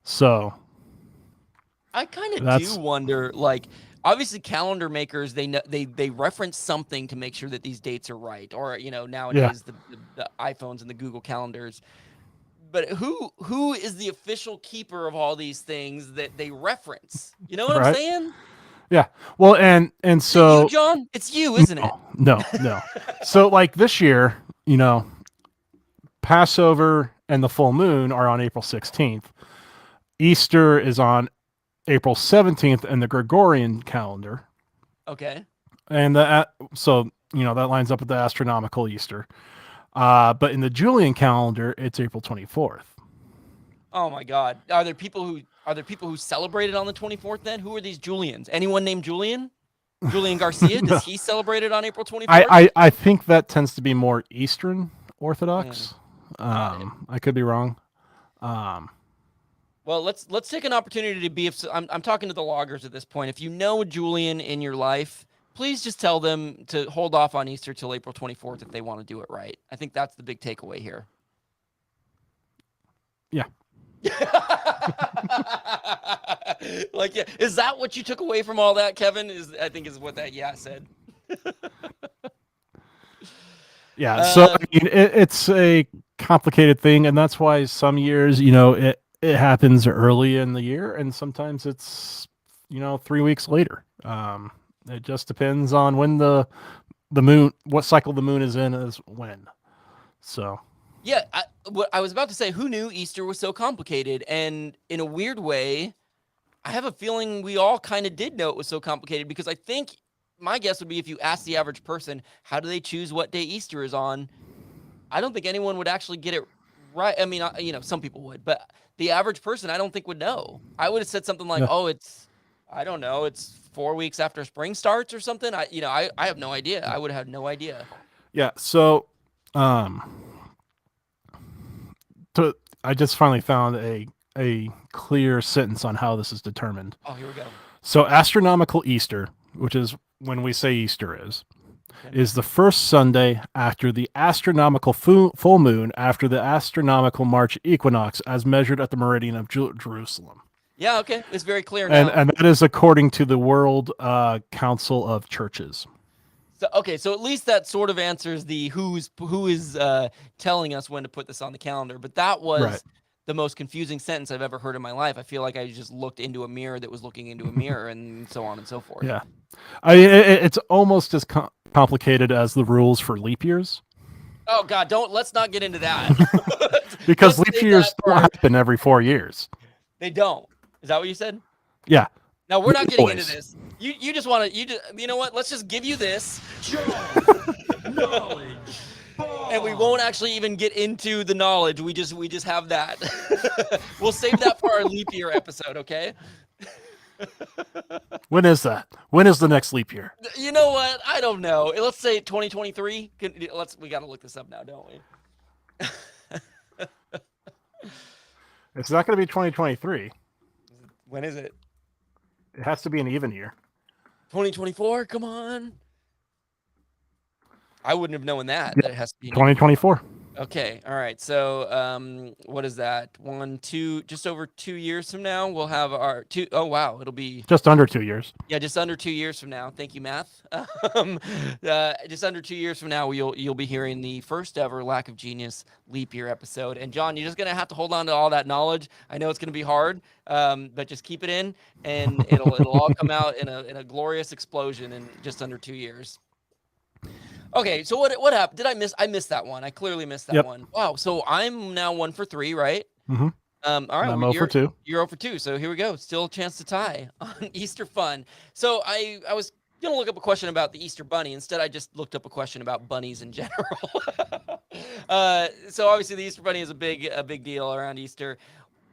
So I kind of do wonder, like, obviously calendar makers, they reference something to make sure that these dates are right, or nowadays the iPhones and the Google calendars. But who is the official keeper of all these things that they reference? You know what I'm saying? Yeah. Well, and so you, John, it's you, isn't it? No. So like this year, Passover and the full moon are on April 16th. Easter is on April 17th in the Gregorian calendar. Okay. And so that lines up with the astronomical Easter. But in the Julian calendar, it's April 24th. Oh my God. Are there people who celebrated on the 24th then? Who are these Julians? Anyone named Julian? Julian Garcia? Does he celebrate it on April 24th? I think that tends to be more Eastern Orthodox. I could be wrong. Well, let's take an opportunity to be. I'm talking to the loggers at this point. If you know a Julian in your life, please just tell them to hold off on Easter till April 24th if they want to do it right. I think that's the big takeaway here. Yeah. Like, yeah, is that what you took away from all that, Kevin? I think is what that said. Yeah. So I mean, it's a complicated thing, and that's why some years, it happens early in the year, and sometimes it's 3 weeks later. It just depends on when the moon, what cycle the moon is in, is when. So Yeah, what I was about to say, who knew Easter was so complicated? And in a weird way, I have a feeling we all kind of did know it was so complicated, because I think my guess would be, if you ask the average person, how do they choose what day Easter is on? I don't think anyone would actually get it right. I mean, some people would, but the average person, I don't think, would know. I would have said something like, Yeah. "Oh, I don't know, it's 4 weeks after spring starts or something." I have no idea. I would have had no idea. yeah, so I just finally found a clear sentence on how this is determined. Oh, here we go. So astronomical Easter, which is when we say Easter Okay. is the first Sunday after the astronomical full moon after the astronomical March equinox, as measured at the meridian of Jerusalem. Yeah, okay, it's very clear now. And that is according to the World Council of Churches. So okay, so at least that sort of answers the who is telling us when to put this on the calendar. But that was Right. the most confusing sentence I've ever heard in my life. I feel like I just looked into a mirror that was looking into a mirror, and so on and so forth. Yeah, I mean, it's almost as complicated as the rules for leap years, Oh God, let's not get into that. because Let's leap save years that don't for- happen every 4 years. They don't. Is that what you said? Yeah, No, we're not getting into Always. this. You just want to. You know what? Let's just give you this, Knowledge. and we won't actually even get into the knowledge. We just have that. We'll save that for our leap year episode, okay? when is that? When is the next leap year? You know what? I don't know. Let's say 2023. We got to look this up now, don't we? It's not going to be 2023. When is it? It has to be an even year. 2024. Come on. I wouldn't have known that. Yeah, That it has to be. 2024. Okay. All right. So, what is that? Just over 2 years from now, we'll have our two. Oh, wow. It'll be, Just under 2 years. yeah, just under 2 years from now. Thank you, math. Just under 2 years from now, you'll be hearing the first ever Lack of Genius leap year episode. And John, you're just gonna have to hold on to all that knowledge. I know it's gonna be hard, but just keep it in, and it'll all come out in a glorious explosion in just under 2 years. Okay, so what happened? I missed that one. I clearly missed that Yep. one. Wow. So I'm now 1 for 3, right? Mhm. All right. I'm 0 for 2. You're 0 for 2. So here we go. Still a chance to tie on Easter fun. So I was gonna look up a question about the Easter bunny. Instead, I just looked up a question about bunnies in general. So obviously the Easter bunny is a big deal around Easter.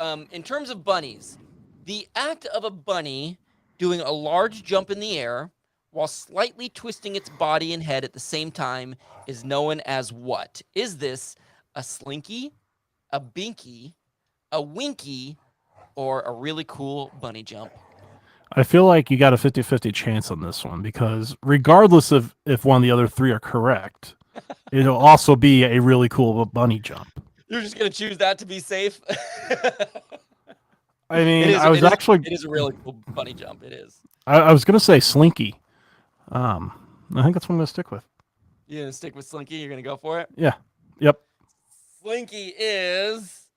In terms of bunnies, the act of a bunny doing a large jump in the air while slightly twisting its body and head at the same time is known as what? Is this a slinky, a binky, a winky, or a really cool bunny jump? I feel like you got a 50-50 chance on this one, because regardless of if one of the other 3 are correct, it'll also be a really cool bunny jump. You're just gonna choose that to be safe? I mean, It is a really cool bunny jump. It is. I was going to say slinky. I think that's what I'm going to stick with. You're gonna stick with Slinky? You're gonna go for it? Yeah. Yep. Slinky is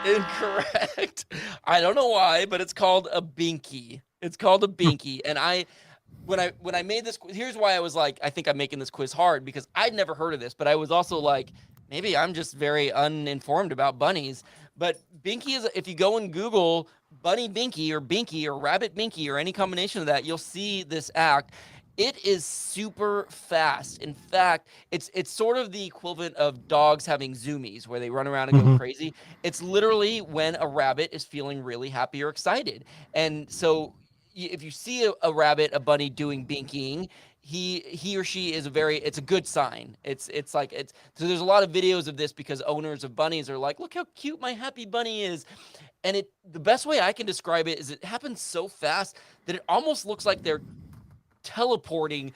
incorrect. I don't know why, but it's called a binky. It's called a binky. And when I made this, here's why I was like, I think I'm making this quiz hard, because I'd never heard of this, but I was also like, maybe I'm just very uninformed about bunnies. But binky is, if you go and Google bunny binky or rabbit binky or any combination of that, you'll see this act. It is super fast. In fact, it's sort of the equivalent of dogs having zoomies, where they run around and go crazy. It's literally when a rabbit is feeling really happy or excited. And so if you see a rabbit, a bunny doing binkying, he or she is it's a good sign. So there's a lot of videos of this, because owners of bunnies are like, look how cute my happy bunny is. And the best way I can describe it is it happens so fast that it almost looks like they're teleporting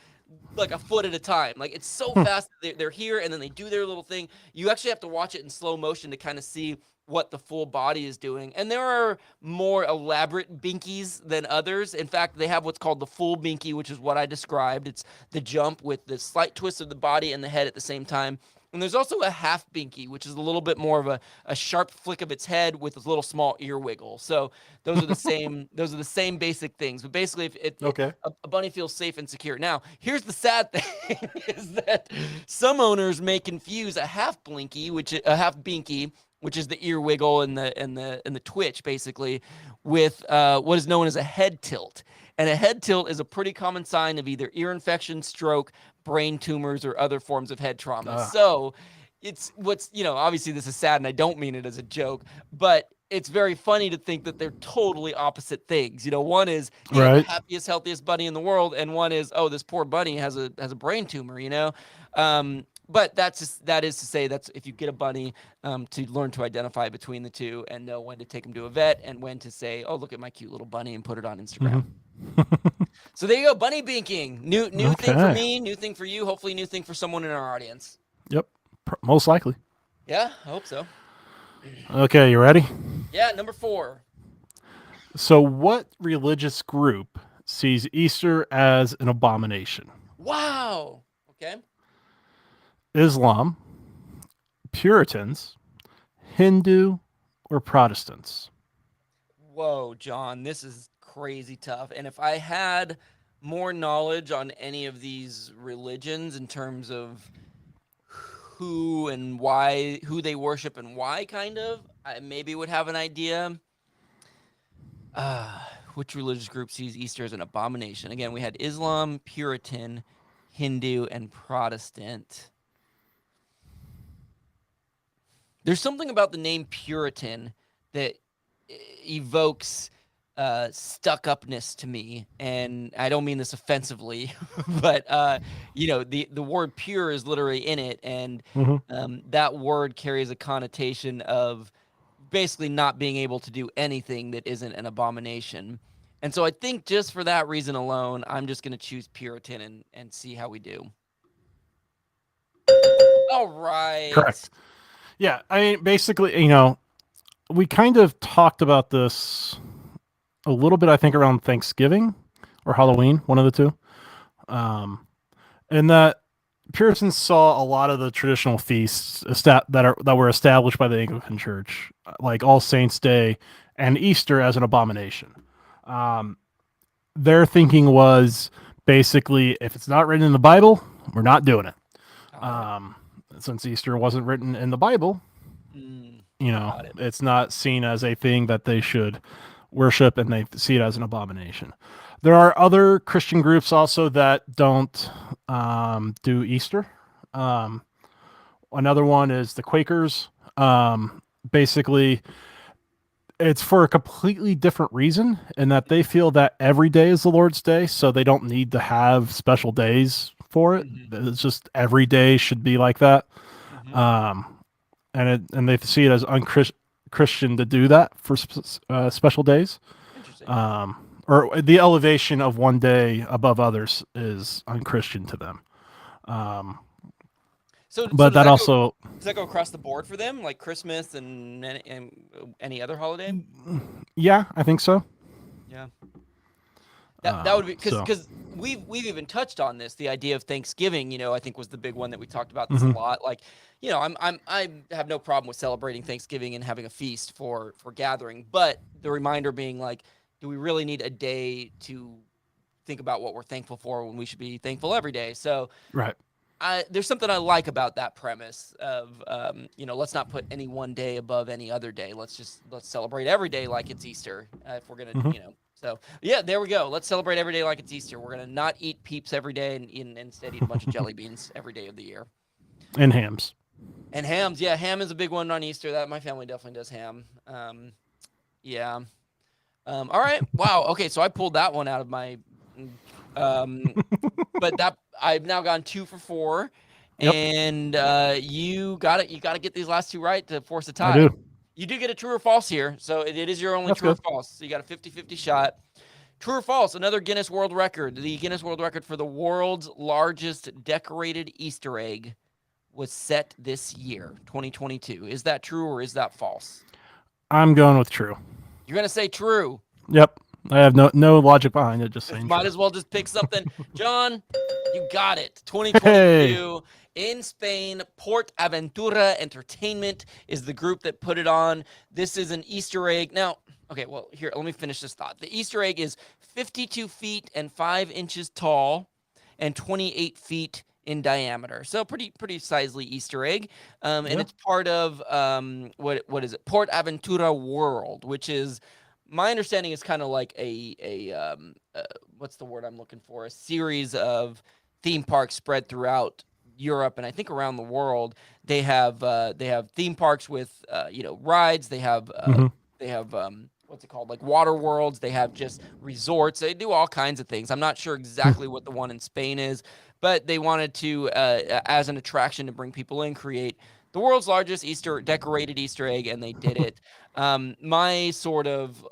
like a foot at a time. Like, it's so fast. They're here, and then they do their little thing. You actually have to watch it in slow motion to kind of see what the full body is doing. And there are more elaborate binkies than others. In fact, they have what's called the full binky, which is what I described. It's the jump with the slight twist of the body and the head at the same time. And there's also a half binky, which is a little bit more of a sharp flick of its head with a little small ear wiggle. So those are the same. Those are the same basic things. But basically, if a bunny feels safe and secure. Now, here's the sad thing: is that some owners may confuse a half binky, which is the ear wiggle and the twitch, basically, with what is known as a head tilt. And a head tilt is a pretty common sign of either ear infection, stroke, brain tumors, or other forms of head trauma. So it's obviously this is sad and I don't mean it as a joke, but it's very funny to think that they're totally opposite things. One is the happiest, healthiest bunny in the world, and one is, oh, this poor bunny has a brain tumor, But that is to say that's if you get a bunny, to learn to identify between the two and know when to take them to a vet and when to say, oh, look at my cute little bunny, and put it on Instagram. So there you go, bunny binking. New thing for me, new thing for you, hopefully new thing for someone in our audience. Yep, most likely. Yeah, I hope so. Okay, you ready? Yeah, number 4. So what religious group sees Easter as an abomination? Wow. Okay. Islam, Puritans, Hindu, or Protestants? Whoa, John, this is crazy tough. And if I had more knowledge on any of these religions in terms of who and why, who they worship and why, kind of, I maybe would have an idea. Which religious group sees Easter as an abomination? Again, we had Islam, Puritan, Hindu, and Protestant. There's something about the name Puritan that evokes stuck-upness to me, and I don't mean this offensively, but the word pure is literally in it, and that word carries a connotation of basically not being able to do anything that isn't an abomination. And so I think just for that reason alone, I'm just going to choose Puritan and see how we do. All right. Correct. Yeah, I mean, basically, we kind of talked about this a little bit, I think, around Thanksgiving or Halloween, one of the two. And that Puritans saw a lot of the traditional feasts that were established by the Anglican Church, like All Saints' Day and Easter, as an abomination. Their thinking was basically, if it's not written in the Bible, we're not doing it. Since Easter wasn't written in the Bible, it's not seen as a thing that they should worship, and they see it as an abomination. There are other Christian groups also that don't do Easter. Another one is the Quakers. Basically, it's for a completely different reason, in that they feel that every day is the Lord's Day, so they don't need to have special days for it. It's just every day should be like that. And they see it as unchristian to do that for special days. Interesting. Or the elevation of one day above others is unchristian to them. So that does that go across the board for them, like Christmas and any other holiday? Yeah, I think so. Yeah. That would be because we've even touched on this. The idea of Thanksgiving, I think was the big one that we talked about this a lot. Like, I have no problem with celebrating Thanksgiving and having a feast for gathering, but the reminder being like, do we really need a day to think about what we're thankful for when we should be thankful every day? So right. There's something I like about that premise of, let's not put any one day above any other day. Let's celebrate every day like it's Easter. If we're going to, so yeah, there we go. Let's celebrate every day like it's Easter. We're going to not eat Peeps every day and instead eat a bunch of jelly beans every day of the year. And hams. And hams. Yeah. Ham is a big one on Easter. That my family definitely does ham. Yeah. All right. Wow. Okay. So I pulled that one out of my, but that I've now gone 2 for 4, and you got it. You got to get these last two right to force a tie. I do. You do get a true or false here, so it is your only That's true good. or false. So you got a 50-50 shot. True or false? Another Guinness World Record. The Guinness World Record for the world's largest decorated Easter egg was set this year, 2022. Is that true or is that false? I'm going with true. You're gonna say true. Yep. I have no logic behind it. Just saying. Might as well just pick something. John, you got it. 2022. in Spain. Port Aventura Entertainment is the group that put it on. This is an Easter egg. Now, okay, well, here, let me finish this thought. The Easter egg is 52 feet and 5 inches tall and 28 feet in diameter. So pretty sizely Easter egg. And Yeah. it's part of what is it? Port Aventura World, which is, my understanding is kind of like a what's the word I'm looking for? A series of theme parks spread throughout Europe and I think around the world. They have theme parks with rides. They have Mhm. what's it called, like water worlds. They have just resorts. They do all kinds of things. I'm not sure exactly what the one in Spain is, but they wanted to as an attraction to bring people in, create the world's largest decorated Easter egg, and they did it. My sort of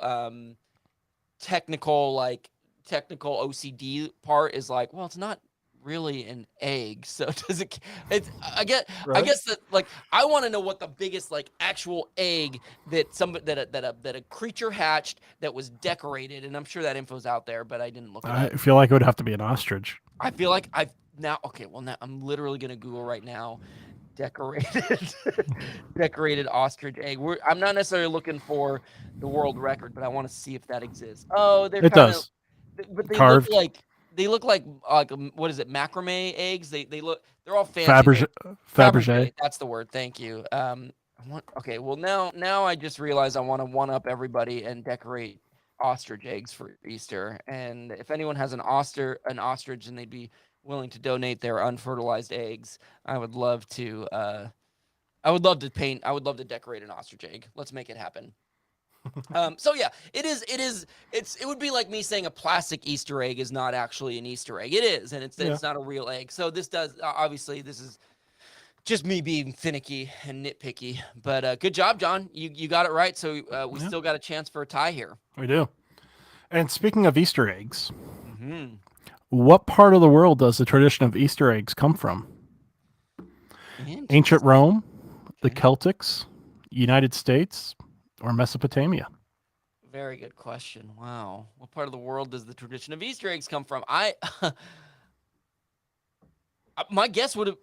technical OCD part is like, well, it's not really an egg, so does it? I Right. guess that, like, I want to know what the biggest, like, actual egg that a creature hatched that was decorated, and I'm sure that info's out there, but I didn't look it I up. feel like it would have to be an ostrich. I feel like I've now. Okay, well, now I'm literally gonna Google right now. Decorated, decorated ostrich egg. I'm not necessarily looking for the world record, but I want to see if that exists. Oh, they're It kind of, does. but Carved. they look like what is it, macrame eggs? They're all fancy. Fabergé. Fabergé. Fabergé, that's the word. Thank you. Okay, well, now I just realized I want to one up everybody and decorate ostrich eggs for Easter. And if anyone has an ostrich and they'd be willing to donate their unfertilized eggs, I would love to I would love to decorate an ostrich egg. Let's make it happen. So yeah, it would be like me saying a plastic Easter egg is not actually an Easter egg. It is, and it's Yeah. not a real egg. So this does, obviously, this is just me being finicky and nitpicky. But good job, John. You got it right. So we Yeah. still got a chance for a tie here. We do. And speaking of Easter eggs, Mm-hmm. what part of the world does the tradition of Easter eggs come from? Ancient Rome, the Okay. Celtics, United States, or Mesopotamia? Very good question. Wow. What part of the world does the tradition of Easter eggs come from? My guess would have.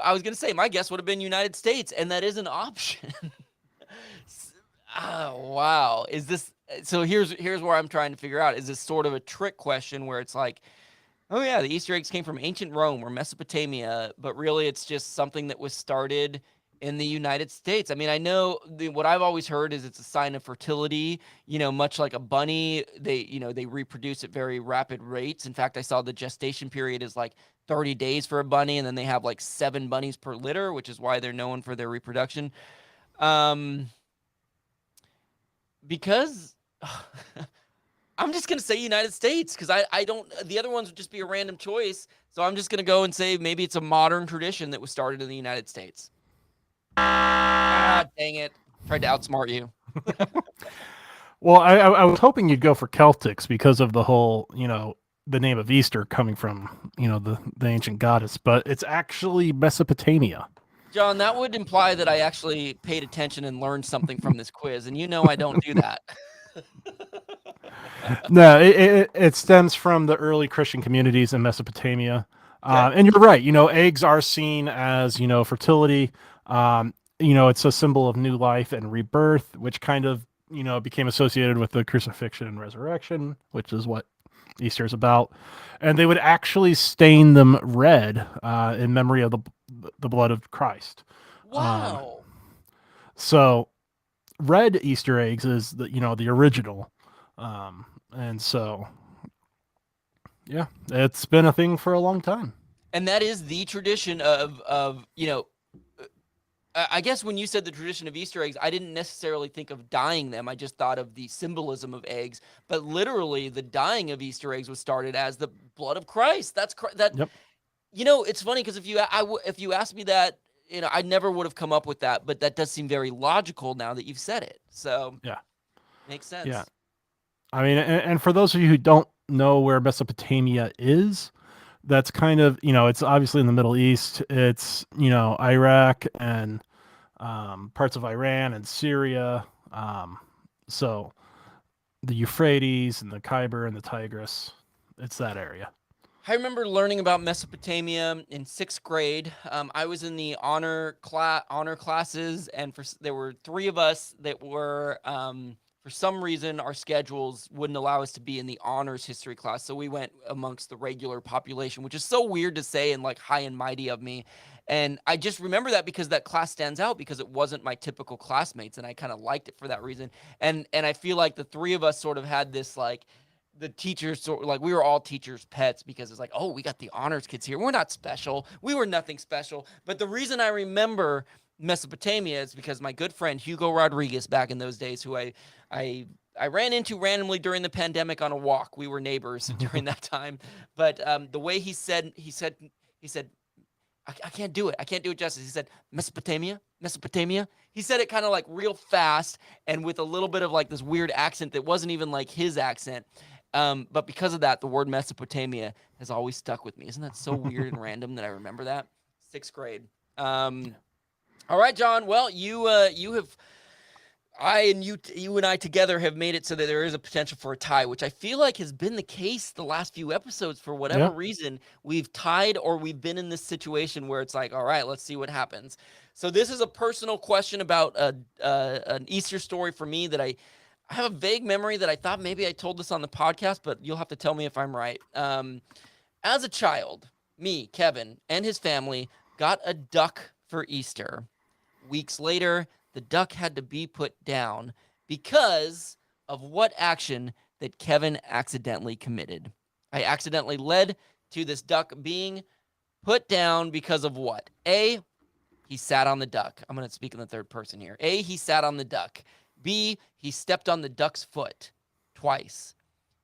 I was gonna say my guess would have been United States, and that is an option. Wow. Is this so? Here's where I'm trying to figure out. Is this sort of a trick question where it's like, oh yeah, the Easter eggs came from ancient Rome or Mesopotamia, but really it's just something that was started in the United States. I mean, I know what I've always heard is it's a sign of fertility. Much like a bunny, they reproduce at very rapid rates. In fact, I saw the gestation period is like 30 days for a bunny, and then they have like 7 bunnies per litter, which is why they're known for their reproduction. Um, because I'm just gonna say United States because I don't. The other ones would just be a random choice. So I'm just gonna go and say maybe it's a modern tradition that was started in the United States. Ah, dang it! Tried to outsmart you. Well, I was hoping you'd go for Celtics because of the whole, the name of Easter coming from, the ancient goddess, but it's actually Mesopotamia. John, that would imply that I actually paid attention and learned something from this quiz, and I don't do that. No, it stems from the early Christian communities in Mesopotamia. Okay. And you're right, eggs are seen as, fertility. It's a symbol of new life and rebirth, which kind of, became associated with the crucifixion and resurrection, which is what Easter is about. And they would actually stain them red in memory of the blood of Christ. Wow. So red Easter eggs is the original. And so, yeah, it's been a thing for a long time. And that is the tradition of I guess when you said the tradition of Easter eggs, I didn't necessarily think of dyeing them. I just thought of the symbolism of eggs. But literally, the dyeing of Easter eggs was started as the blood of Christ. That. Yep. It's funny because if you asked me that, I never would have come up with that. But that does seem very logical now that you've said it. So Yeah. makes sense. Yeah. I mean, and for those of you who don't know where Mesopotamia is, that's kind of, it's obviously in the Middle East. It's, Iraq and parts of Iran and Syria. So the Euphrates and the Khyber and the Tigris, it's that area. I remember learning about Mesopotamia in 6th grade. I was in the honor classes, and there were 3 of us that were, for some reason, our schedules wouldn't allow us to be in the honors history class. So we went amongst the regular population, which is so weird to say and like high and mighty of me. And I just remember that because that class stands out because it wasn't my typical classmates, and I kind of liked it for that reason. And I feel like the 3 of us sort of had this like, the teachers sort of like, we were all teachers' pets because it's like, oh, we got the honors kids here. We're not special. We were nothing special. But the reason I remember Mesopotamia is because my good friend Hugo Rodriguez back in those days, who I ran into randomly during the pandemic on a walk. We were neighbors during that time. But the way he said, I can't do it. I can't do it justice. He said, Mesopotamia, Mesopotamia. He said it kind of like real fast and with a little bit of like this weird accent that wasn't even like his accent. But because of that, the word Mesopotamia has always stuck with me. Isn't that so weird and random that I remember that? 6th grade. All right, John. Well, you have, you and I together have made it so that there is a potential for a tie, which I feel like has been the case the last few episodes. For whatever reason, we've tied or we've been in this situation where it's like, all right, let's see what happens. So this is a personal question about an Easter story for me that I have a vague memory that I thought maybe I told this on the podcast, but you'll have to tell me if I'm right. As a child, me, Kevin, and his family got a duck for Easter. Weeks later, the duck had to be put down because of what action that Kevin accidentally committed. I accidentally led to this duck being put down because of what? A, he sat on the duck. I'm going to speak in the third person here. A, he sat on the duck. B, he stepped on the duck's foot twice.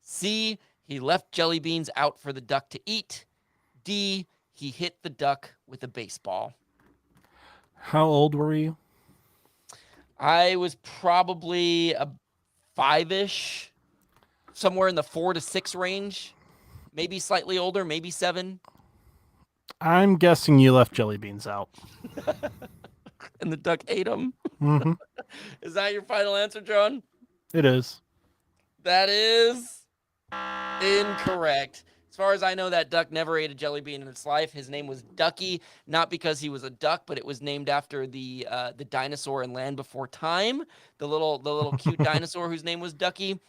C, he left jelly beans out for the duck to eat. D, he hit the duck with a baseball. How old were you? I was probably a 5-ish, somewhere in the 4 to 6 range, maybe slightly older, maybe 7. I'm guessing you left jelly beans out. And the duck ate them. Mm-hmm. Is that your final answer, John? It is. That is incorrect. As far as I know, that duck never ate a jelly bean in its life. His name was Ducky, not because he was a duck, but it was named after the dinosaur in Land Before Time, the little cute dinosaur whose name was Ducky.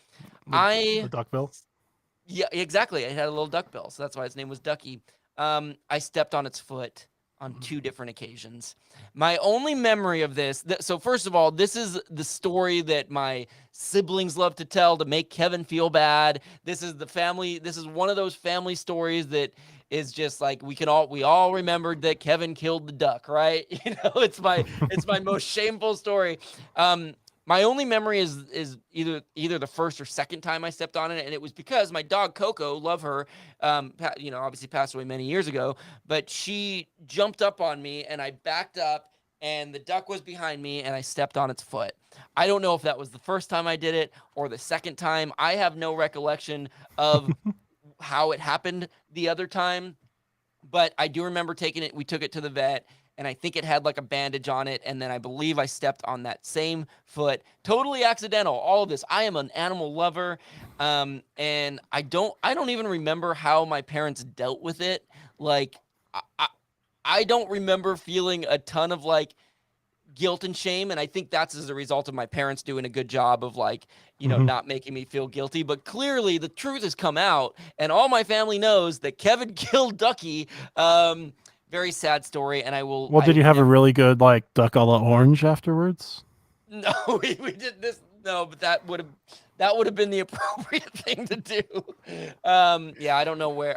The duckbill? Yeah, exactly. It had a little duck bill, so that's why its name was Ducky. I stepped on its foot on 2 different occasions. My only memory of this, so first of all, this is the story that my siblings love to tell to make Kevin feel bad. This is one of those family stories that is just like we all remembered that Kevin killed the duck, right? It's my most shameful story. My only memory is either the first or second time I stepped on it, and it was because my dog Coco, love her, obviously passed away many years ago, but she jumped up on me, and I backed up, and the duck was behind me, and I stepped on its foot. I don't know if that was the first time I did it or the second time. I have no recollection of how it happened the other time, but I do remember taking it. We took it to the vet, and I think it had like a bandage on it. And then I believe I stepped on that same foot. Totally accidental. All of this. I am an animal lover. And I don't even remember how my parents dealt with it. Like, I don't remember feeling a ton of like guilt and shame. And I think that's as a result of my parents doing a good job of like, not making me feel guilty. But clearly the truth has come out, and all my family knows that Kevin killed Ducky. Very sad story, and I will. Well, did you have a really good like duck a la orange afterwards? No, we did this. No, but that would have been the appropriate thing to do. Yeah, I don't know where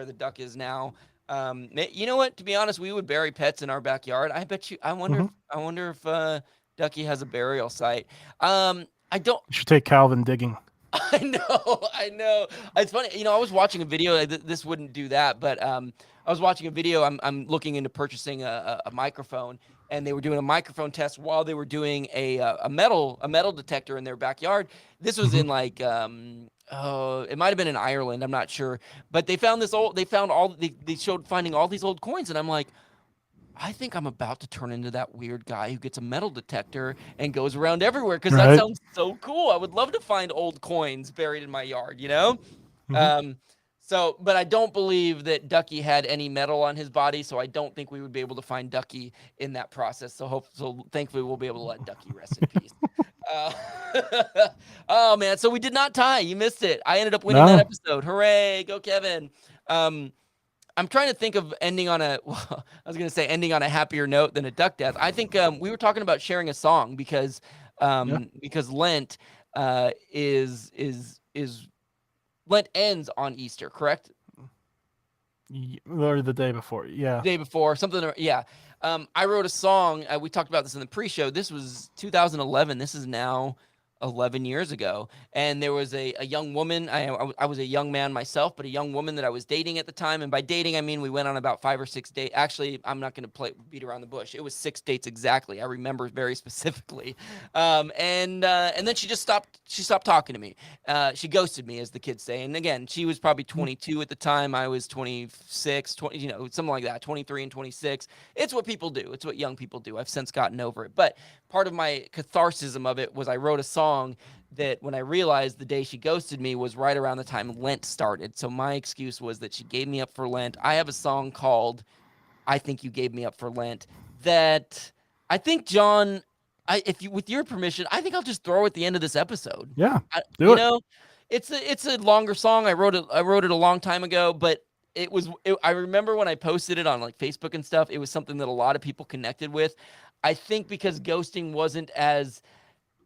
the duck is now. You know what? To be honest, we would bury pets in our backyard. I bet you. I wonder if Ducky has a burial site. I don't. You should take Calvin digging. I know. It's funny. I was watching a video. This wouldn't do that, but I was watching a video. I'm looking into purchasing a microphone, and they were doing a microphone test while they were doing a metal detector in their backyard. This was in like it might have been in Ireland. I'm not sure, but they found they showed finding all these old coins, and I'm like, I think I'm about to turn into that weird guy who gets a metal detector and goes around everywhere, because that sounds so cool. I would love to find old coins buried in my yard, So, but I don't believe that Ducky had any metal on his body, so I don't think we would be able to find Ducky in that process. So thankfully we'll be able to let Ducky rest in peace. Uh, oh man, so we did not tie. You missed it. I ended up winning that No. episode. Hooray, go Kevin. I'm trying to think of ending on a well, I was going to say ending on a happier note than a duck death. I think we were talking about sharing a song because Lent is Lent ends on Easter, correct? Or the day before. Yeah. Day before, something. Yeah. I wrote a song. We talked about this in the pre-show. This was 2011. This is now 11 years ago. And there was a young woman. I was a young man myself, but a young woman that I was dating at the time. And by dating, I mean we went on about 5 or 6 dates. Actually, I'm not going to beat around the bush. It was 6 dates exactly. I remember very specifically. And then she just stopped. She stopped talking to me. She ghosted me, as the kids say. And again, she was probably 22 at the time. I was 26, 20, something like that, 23 and 26. It's what people do. It's what young people do. I've since gotten over it. But part of my catharsis of it was I wrote a song that when I realized the day she ghosted me was right around the time Lent started. So my excuse was that she gave me up for Lent. I have a song called I Think You Gave Me Up for Lent that I think, John, with your permission, I think I'll just throw at the end of this episode. Yeah. Do it. It's a longer song. I wrote it a long time ago, but I remember when I posted it on like Facebook and stuff, it was something that a lot of people connected with. I think because ghosting wasn't as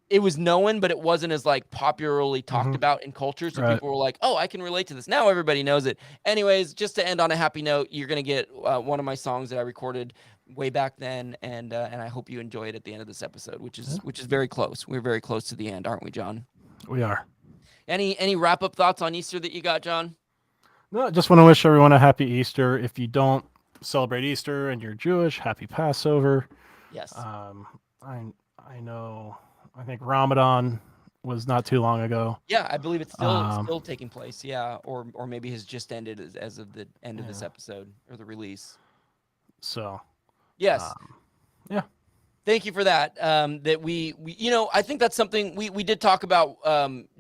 it was known, but it wasn't as like popularly talked about in culture. So people were like, oh, I can relate to this. Now everybody knows it. Anyways, just to end on a happy note, you're going to get one of my songs that I recorded way back then. And I hope you enjoy it at the end of this episode, which is very close. We're very close to the end, aren't we, John? We are. Any wrap up thoughts on Easter that you got, John? No, I just want to wish everyone a happy Easter. If you don't celebrate Easter and you're Jewish, happy Passover. Yes. I know. I think Ramadan was not too long ago. Yeah, I believe it's still taking place. Yeah, or maybe has just ended as of the end of this episode or the release. So. Yes. Yeah. Thank you for that. That we I think that's something we did talk about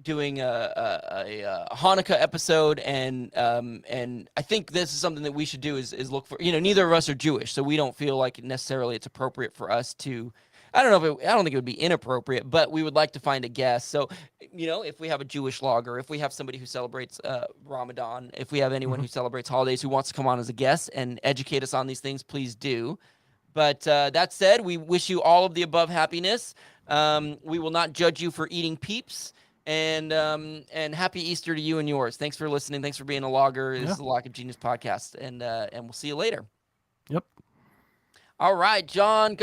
doing a Hanukkah episode, and I think this is something that we should do is look for. Neither of us are Jewish, so we don't feel like necessarily it's appropriate for us to. I don't think it would be inappropriate, but we would like to find a guest. So, if we have a Jewish logger, if we have somebody who celebrates Ramadan, if we have anyone who celebrates holidays who wants to come on as a guest and educate us on these things, please do. But that said, we wish you all of the above happiness. We will not judge you for eating Peeps. And happy Easter to you and yours. Thanks for listening. Thanks for being a logger. This is the Lock of Genius podcast. And we'll see you later. Yep. All right, John. Go